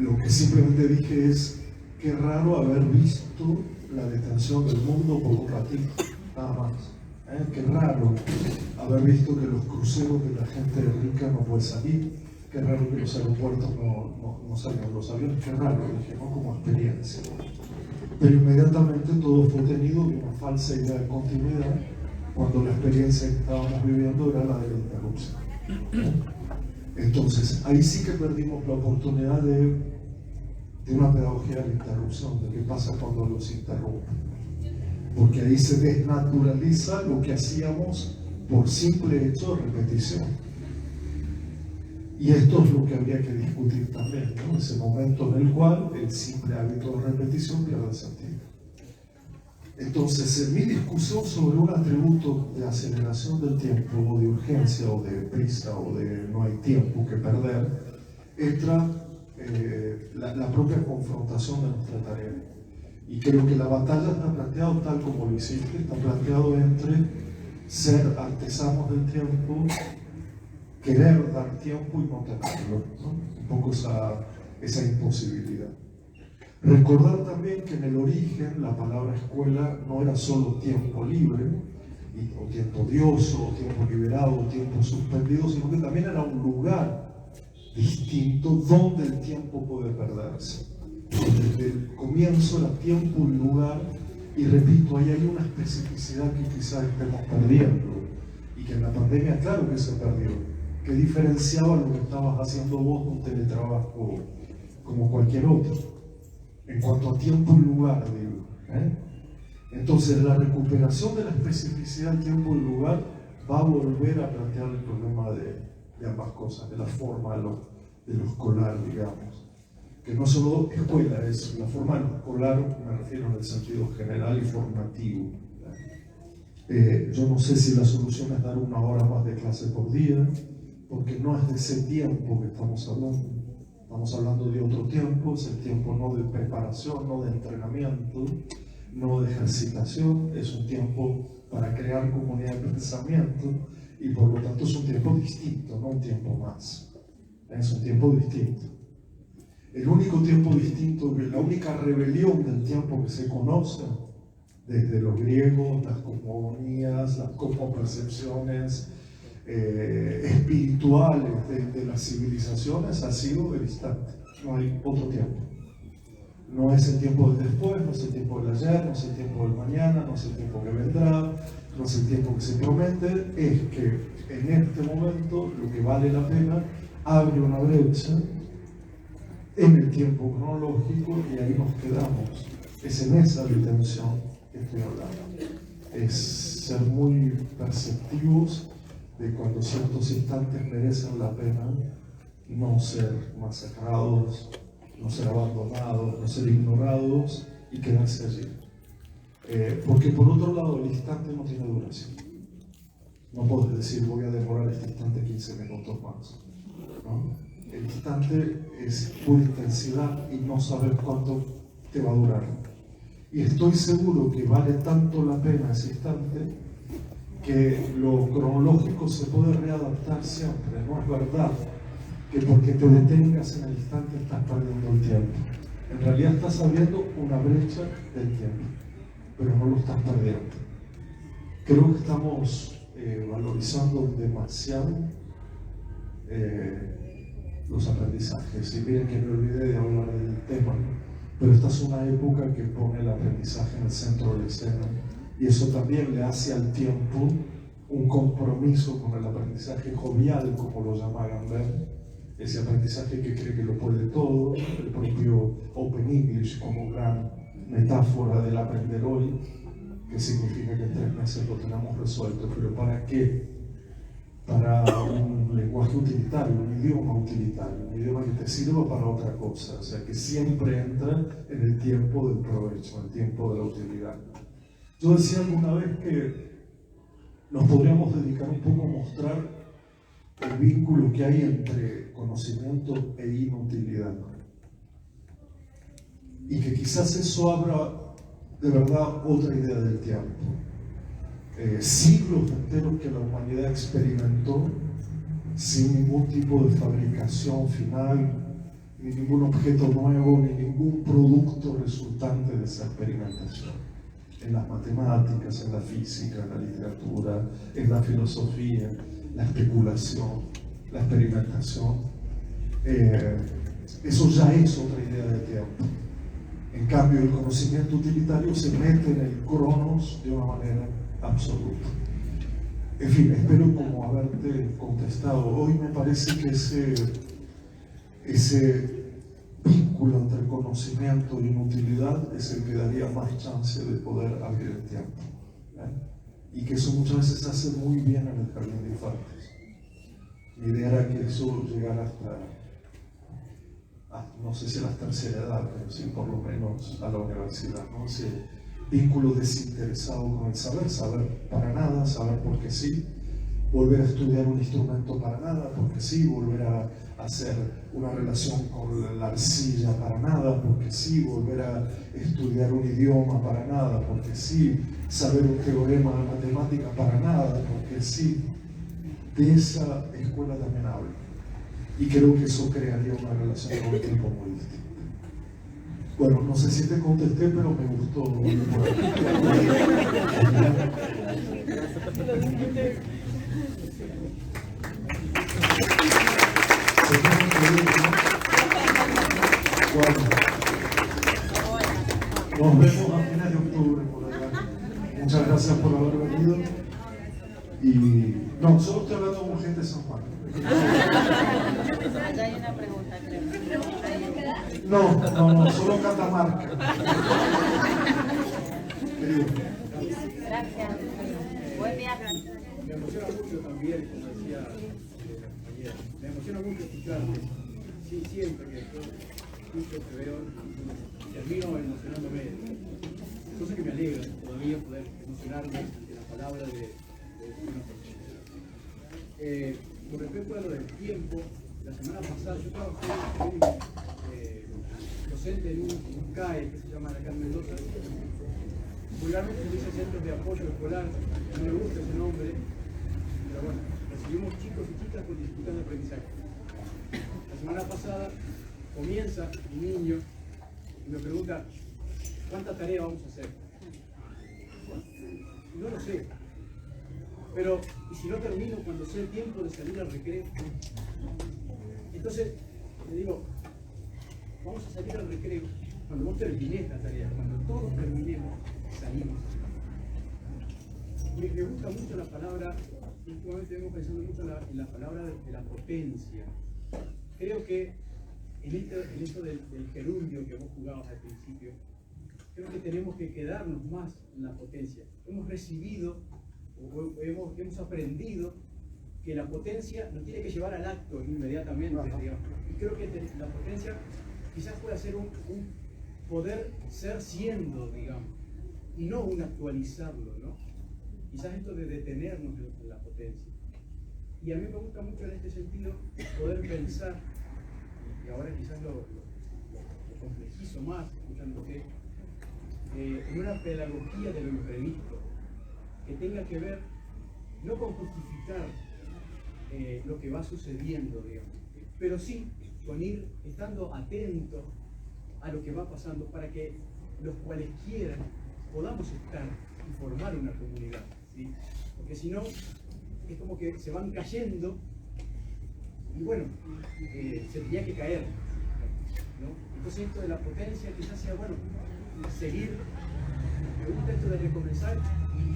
B: Lo que simplemente dije es qué raro haber visto la detención del mundo por un ratito, nada más. Qué raro haber visto que los cruceros de la gente rica no puede salir, qué raro que los aeropuertos no salgan los aviones, qué raro, dije, no como experiencia. Pero inmediatamente todo fue tenido de una falsa idea de continuidad cuando la experiencia que estábamos viviendo era la de la interrupción. Entonces, ahí sí que perdimos la oportunidad de una pedagogía de la interrupción, de qué pasa cuando los interrumpen. Porque ahí se desnaturaliza lo que hacíamos por simple hecho de repetición. Y esto es lo que habría que discutir también, ¿no? Ese momento en el cual el simple hábito de repetición pierde sentido. Entonces, en mi discusión sobre un atributo de aceleración del tiempo, o de urgencia, o de prisa, o de no hay tiempo que perder, entra la propia confrontación de nuestra tarea. Y creo que la batalla está planteada tal como lo hiciste, está planteado entre ser artesanos del tiempo, querer dar tiempo y no tenerlo, ¿no? Un poco esa imposibilidad. Recordar también que en el origen la palabra escuela no era solo tiempo libre, o tiempo odioso, o tiempo liberado, o tiempo suspendido, sino que también era un lugar distinto donde el tiempo puede perderse. Desde el comienzo era tiempo y lugar, y repito, ahí hay una especificidad que quizás estemos perdiendo, y que en la pandemia claro que se perdió, que diferenciaba lo que estabas haciendo vos de un teletrabajo como cualquier otro. En cuanto a tiempo y lugar, digo. Entonces, la recuperación de la especificidad, tiempo y lugar, va a volver a plantear el problema de ambas cosas, de la forma de lo escolar, digamos. Que no solo escuela, es la forma de lo escolar, me refiero en el sentido general y formativo. Yo no sé si la solución es dar 1 hora más de clase por día, porque no es de ese tiempo que estamos hablando. Estamos hablando de otro tiempo, es el tiempo no de preparación, no de entrenamiento, no de ejercitación, es un tiempo para crear comunidad de pensamiento y por lo tanto es un tiempo distinto, no un tiempo más. Es un tiempo distinto. El único tiempo distinto, la única rebelión del tiempo que se conoce, desde los griegos, las cosmogonías, las cosmopercepciones espirituales de las civilizaciones, ha sido el instante. No hay otro tiempo. No es el tiempo del después, no es el tiempo del ayer, no es el tiempo del mañana, no es el tiempo que vendrá, no es el tiempo que se promete, es que en este momento lo que vale la pena abre una brecha en el tiempo cronológico y ahí nos quedamos. Es en esa detención que estoy hablando. Es ser muy perceptivos de cuando ciertos instantes merecen la pena, no ser masacrados, no ser abandonados, no ser ignorados y quedarse allí. Porque por otro lado el instante no tiene duración. No puedes decir voy a demorar este instante 15 minutos más, ¿no? El instante es pura intensidad y no sabes cuánto te va a durar. Y estoy seguro que vale tanto la pena ese instante que lo cronológico se puede readaptar siempre. No es verdad que porque te detengas en el instante estás perdiendo el tiempo. En realidad estás abriendo una brecha del tiempo, pero no lo estás perdiendo. Creo que estamos valorizando demasiado los aprendizajes. Y miren que me olvidé de hablar del tema, pero esta es una época que pone el aprendizaje en el centro de la escena y eso también le hace al tiempo un compromiso con el aprendizaje jovial, como lo llama Gambert, ese aprendizaje que cree que lo puede todo, el propio Open English como gran metáfora del aprender hoy, que significa que en 3 meses lo tenemos resuelto. ¿Pero para qué? Para un lenguaje utilitario, un idioma utilitario, un idioma que te sirva para otra cosa, o sea, que siempre entra en el tiempo del provecho, en el tiempo de la utilidad. Yo decía alguna vez que nos podríamos dedicar un poco a mostrar el vínculo que hay entre conocimiento e inutilidad. Y que quizás eso abra de verdad otra idea del tiempo. Siglos enteros que la humanidad experimentó sin ningún tipo de fabricación final, ni ningún objeto nuevo, ni ningún producto resultante de esa experimentación. En las matemáticas, en la física, en la literatura, en la filosofía, la especulación, la experimentación. Eso ya es otra idea del tiempo. En cambio, el conocimiento utilitario se mete en el cronos de una manera absoluta. En fin, espero como haberte contestado. Hoy me parece que ese vínculo entre conocimiento e inutilidad es el que daría más chance de poder abrir el tiempo. Y que eso muchas veces se hace muy bien en el jardín de infantes. Mi idea era que eso llegara hasta, no sé si a la tercera edad, pero sí por lo menos a la universidad, ¿no? Ese vínculo desinteresado con el saber, saber para nada, saber porque sí, volver a estudiar un instrumento para nada, porque sí, volver a hacer una relación con la arcilla para nada, porque sí, volver a estudiar un idioma para nada, porque sí, saber un teorema de matemática para nada, porque sí. De esa escuela también hablo. Y creo que eso crearía una relación con el tiempo muy distinta. Bueno, no sé si te contesté, pero me gustó. Nos vemos a fines de octubre por allá. Muchas gracias por haber venido. Y no, solo estoy hablando con gente de San Juan.
E: Allá hay una pregunta, creo.
B: No, solo Catamarca.
E: Gracias. Buen viaje.
F: Me emociona mucho también, como decía la compañera, me emociona mucho escucharte. Sí, siempre que escucho, te veo, termino emocionándome. Cosa que me alegra todavía poder emocionarme de las palabras de una persona. Con respecto a lo del tiempo, la semana pasada yo trabajé docente en un CAE que se llama acá en Mendoza, vulgarmente se dice centros de apoyo escolar, no me gusta ese nombre, pero bueno, recibimos chicos y chicas con dificultades de aprendizaje. La semana pasada comienza un niño y me pregunta, ¿cuánta tarea vamos a hacer? No lo sé, pero ¿y si no termino cuando sea el tiempo de salir al recreo? Entonces le digo, vamos a salir al recreo cuando vos termines esta tarea, cuando todos terminemos, salimos. Me gusta mucho la palabra, últimamente vengo pensando mucho en la palabra de la potencia. Creo que en esto del gerundio que vos jugabas al principio, creo que tenemos que quedarnos más en la potencia. Hemos recibido, o hemos aprendido que la potencia nos tiene que llevar al acto inmediatamente, digamos. Y creo que la potencia quizás pueda ser un poder ser siendo, digamos, y no un actualizarlo, ¿no? Quizás esto de detenernos en la potencia. Y a mí me gusta mucho en este sentido poder pensar, y ahora quizás lo complejizo más, escuchándote, en una pedagogía de lo imprevisto, que tenga que ver no con justificar lo que va sucediendo, digamos, pero sí con ir estando atento a lo que va pasando para que los cuales quieran podamos estar y formar una comunidad, ¿sí? Porque si no, es como que se van cayendo y bueno, se tenía que caer, ¿no? Entonces esto de la potencia quizás sea, bueno, seguir, me gusta esto de recomenzar y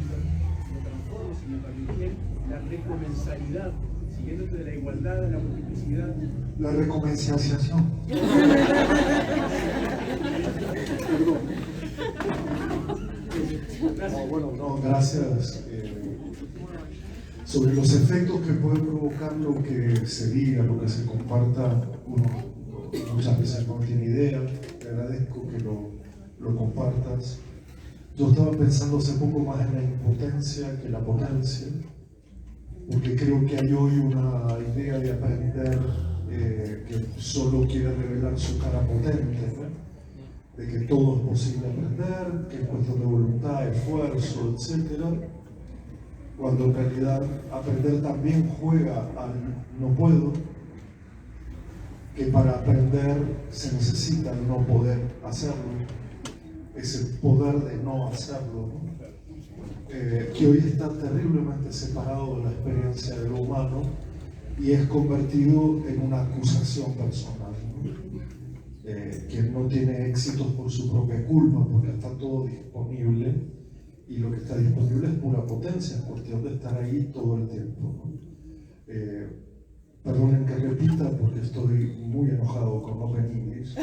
F: lo transformo, si me permiten, la recomensalidad, siguiendo esto de la igualdad, de la multiplicidad.
B: La recomenciación. Gracias. Sobre los efectos que puede provocar lo que se diga, lo que se comparta, uno muchas veces no tiene idea. Te agradezco que lo compartas. Yo estaba pensando hace poco más en la impotencia que la potencia, porque creo que hay hoy una idea de aprender que solo quiere revelar su cara potente, ¿no? De que todo es posible aprender, que es cuestión de voluntad, esfuerzo, etc. Cuando en realidad aprender también juega al no puedo, que para aprender se necesita el no poder hacerlo, ese poder de no hacerlo, ¿no? Que hoy está terriblemente separado de la experiencia de lo humano y es convertido en una acusación personal, ¿no? Quien no tiene éxitos por su propia culpa, porque está todo disponible y lo que está disponible es pura potencia, es cuestión de estar ahí todo el tiempo, ¿no? Perdonen que repita porque estoy muy enojado con Open English.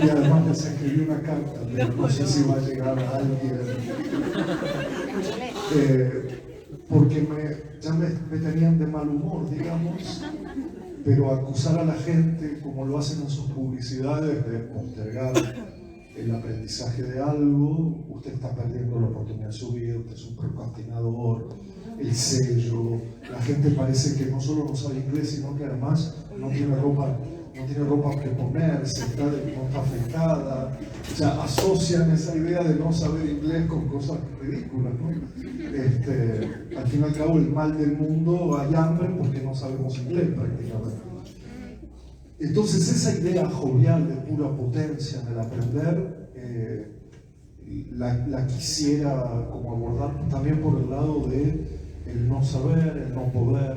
B: Y además les escribí una carta, pero no sé si va a llegar a alguien. Porque ya me tenían de mal humor, digamos, pero acusar a la gente, como lo hacen en sus publicidades, de postergar el aprendizaje de algo, usted está perdiendo la oportunidad de su vida, usted es un procrastinador, el sello, la gente parece que no solo no sabe inglés, sino que además no tiene ropa que ponerse, no está afectada, o sea, asocian esa idea de no saber inglés con cosas ridículas, ¿no? Al fin y al cabo, el mal del mundo, hay hambre porque no sabemos inglés prácticamente. Entonces, esa idea jovial de pura potencia en el aprender, la quisiera como abordar también por el lado de el no saber, el no poder,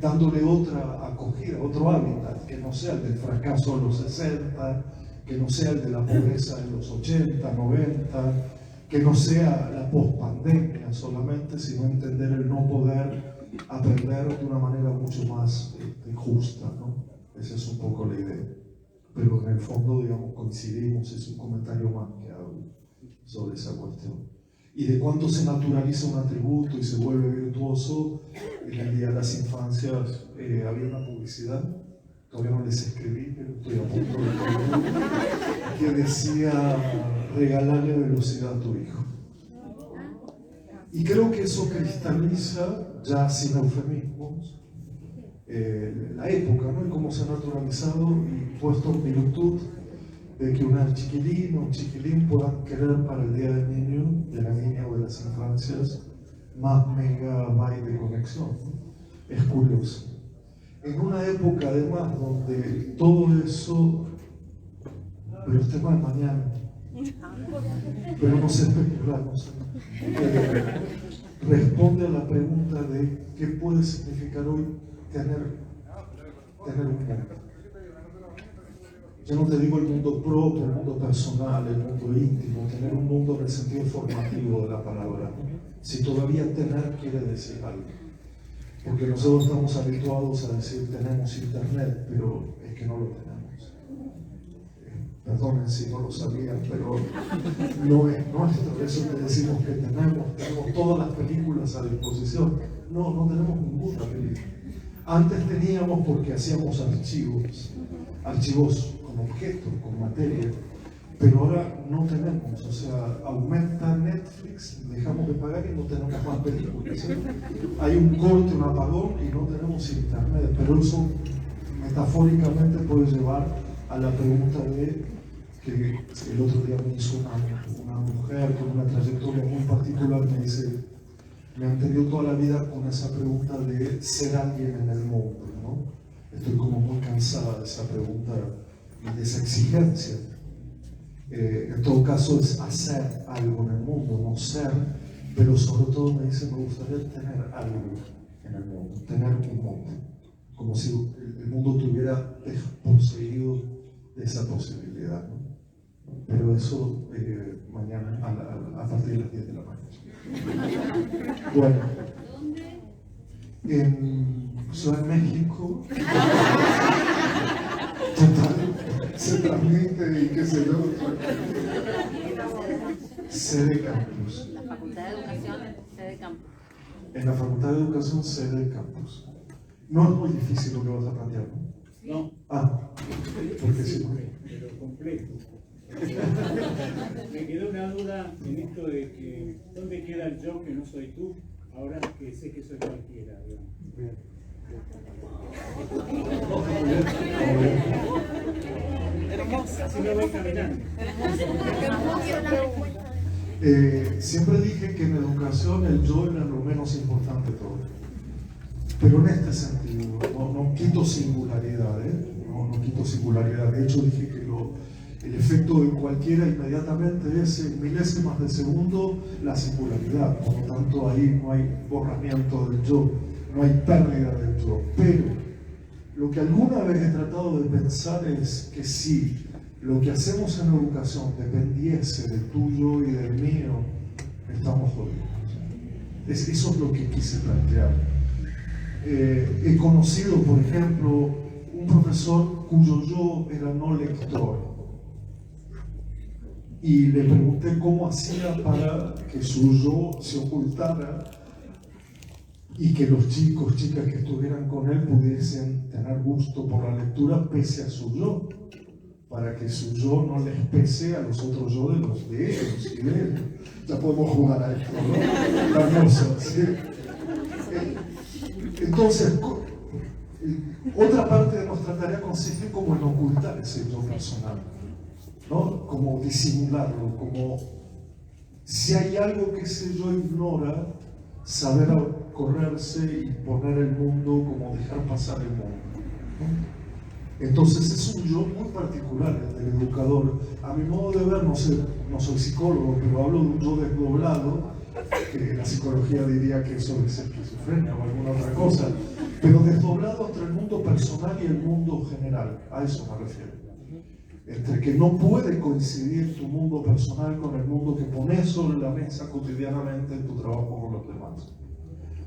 B: dándole otra acogida, otro hábitat, que no sea el del fracaso de los 60, que no sea el de la pobreza de los 80, 90, que no sea la pospandemia solamente, sino entender el no poder aprender de una manera mucho más justa, ¿no? Esa es un poco la idea. Pero en el fondo, digamos, coincidimos, es un comentario más que hago sobre esa cuestión. Y de cuánto se naturaliza un atributo y se vuelve virtuoso. En el Día de las Infancias había una publicidad, todavía no les escribí, pero estoy a punto de escribir, que decía: regalarle velocidad a tu hijo. Y creo que eso cristaliza, ya sin eufemismos, la época, ¿no? Y cómo se ha naturalizado y puesto en virtud de que una chiquilín o un chiquilín puedan querer para el Día del Niño, de la niña o de las infancias, más megabyte de conexión. Es curioso. En una época además donde todo eso, pero es tema de mañana, pero no sé especular, no sé. Responde a la pregunta de qué puede significar hoy tener un mundo. Yo no te digo el mundo propio, el mundo personal, el mundo íntimo, tener un mundo en el sentido formativo de la palabra. Si todavía tener quiere decir algo. Porque nosotros estamos habituados a decir tenemos internet, pero es que no lo tenemos. Perdonen si no lo sabían, pero no es nuestro. Eso que decimos que tenemos todas las películas a disposición. No tenemos ninguna película. Antes teníamos porque hacíamos archivos con objetos, con materia, pero ahora no tenemos. O sea, aumenta Netflix, dejamos de pagar y no tenemos más películas, ¿sí? Hay un corte, un apagón y no tenemos internet, pero eso metafóricamente puede llevar a la pregunta de que el otro día me hizo una mujer con una trayectoria muy particular, me dice, me han tenido toda la vida con esa pregunta de ser alguien en el mundo, ¿no? Estoy como muy cansada de esa pregunta y de esa exigencia. En todo caso es hacer algo en el mundo, no ser, pero sobre todo me dice, me gustaría tener algo en el mundo, tener un mundo, como si el mundo tuviera desposeído de esa posibilidad, ¿no? Pero eso mañana a partir de las 10 de la mañana. Bueno, en Ciudad de México, total, se transmite y qué sé yo. Sede campus.
E: La Facultad de Educación, sede campus.
B: En la Facultad de Educación, sede campus. No es muy difícil lo que vas a plantear, ¿no?
F: No.
B: Porque sí.
F: Pero complejo. Me quedó una duda en esto de que ¿dónde queda el yo que no soy tú? Ahora que sé que soy cualquiera, digamos.
B: Bien.
F: Así me voy caminando.
B: Siempre dije que en educación el yo era lo menos importante de todo. Pero en este sentido, no quito singularidad, no quito singularidad. De hecho, dije que el efecto de cualquiera inmediatamente es en milésimas de segundo la singularidad. Por lo tanto, ahí no hay borramiento del yo, no hay pérdida del yo. Pero lo que alguna vez he tratado de pensar es que si lo que hacemos en educación dependiese del tuyo y del mío, estamos jodidos. Eso es lo que quise plantear. He conocido, por ejemplo, un profesor cuyo yo era no lector. Y le pregunté cómo hacía para que su yo se ocultara y que los chicos, chicas que estuvieran con él pudiesen tener gusto por la lectura pese a su yo, para que su yo no les pese a los otros yo de ellos y de él. Ya podemos jugar a esto, ¿no? Hermoso, ¿sí? Entonces, otra parte de nuestra tarea consiste como en ocultar ese yo personal, ¿no? Como disimularlo, como si hay algo que ese yo ignora, saber correrse y poner el mundo, como dejar pasar el mundo, ¿no? Entonces es un yo muy particular, el del educador. A mi modo de ver, no soy psicólogo, pero hablo de un yo desdoblado, que la psicología diría que eso es esquizofrenia o alguna otra cosa, pero desdoblado entre el mundo personal y el mundo general, a eso me refiero. Entre que no puede coincidir tu mundo personal con el mundo que pones sobre la mesa cotidianamente en tu trabajo con los demás.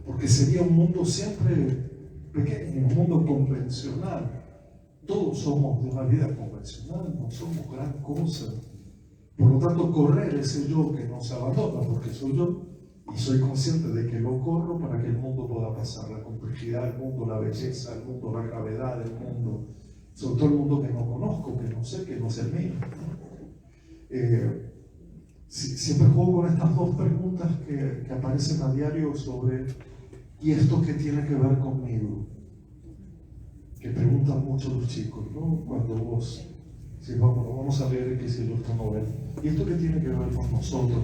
B: Porque sería un mundo siempre pequeño, un mundo convencional. Todos somos de una vida convencional, no somos gran cosa. Por lo tanto, correr ese yo que no se abandona, porque soy yo, y soy consciente de que lo corro para que el mundo pueda pasar, la complejidad del mundo, la belleza del mundo, la gravedad del mundo, sobre todo el mundo que no conozco, que no sé, que no es el mío. Siempre juego con estas dos preguntas que aparecen a diario sobre ¿y esto qué tiene que ver conmigo? Que preguntan mucho los chicos, ¿no? Cuando vos Sí, vamos a leer qué sé yo, esta novela. ¿Y esto qué tiene que ver con nosotros?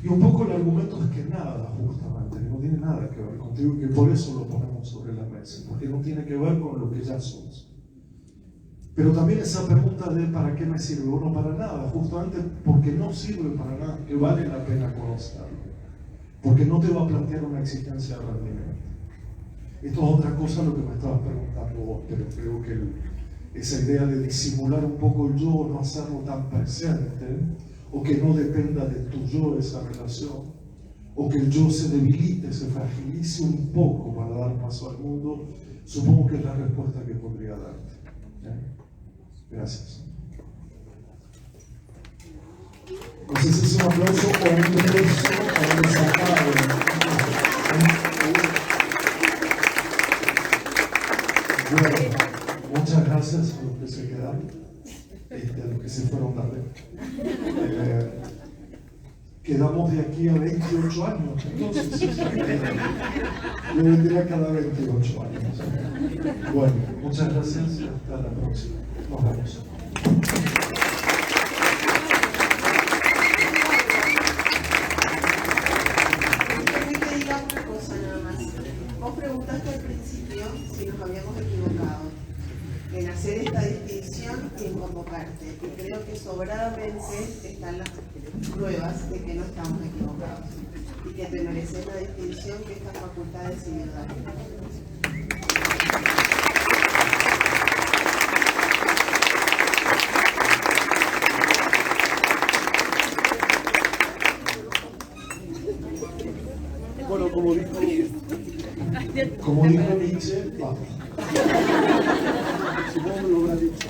B: Y un poco el argumento es que nada, justamente, que no tiene nada que ver contigo y que por eso lo ponemos sobre la mesa, porque no tiene que ver con lo que ya somos. Pero también esa pregunta de ¿para qué me sirve? Bueno, para nada, justamente porque no sirve para nada, que vale la pena conocerlo, porque no te va a plantear una exigencia de rendimiento. Esto es otra cosa lo que me estabas preguntando vos, pero creo que esa idea de disimular un poco el yo, no hacerlo tan presente, o que no dependa de tu yo esa relación, o que el yo se debilite, se fragilice un poco para dar paso al mundo, supongo que es la respuesta que podría darte. Gracias. No sé si es un aplauso o un beso o un desatado. Bueno, muchas gracias a los que se quedaron, a los que se fueron tarde. Quedamos de aquí a 28 años, entonces yo vendría cada 28 años. Bueno, muchas gracias y hasta la próxima. Nos vemos.
G: Déjame que diga una cosa nada más. Vos preguntaste al principio si nos habíamos equivocado en hacer esta distinción y en convocarte. Y creo que sobradamente están las pruebas de que no estamos equivocados y que te mereces la distinción que esta facultad decidió dar.
B: Bueno, como dijo Nietzsche, vamos. Supongo que lo habrá dicho.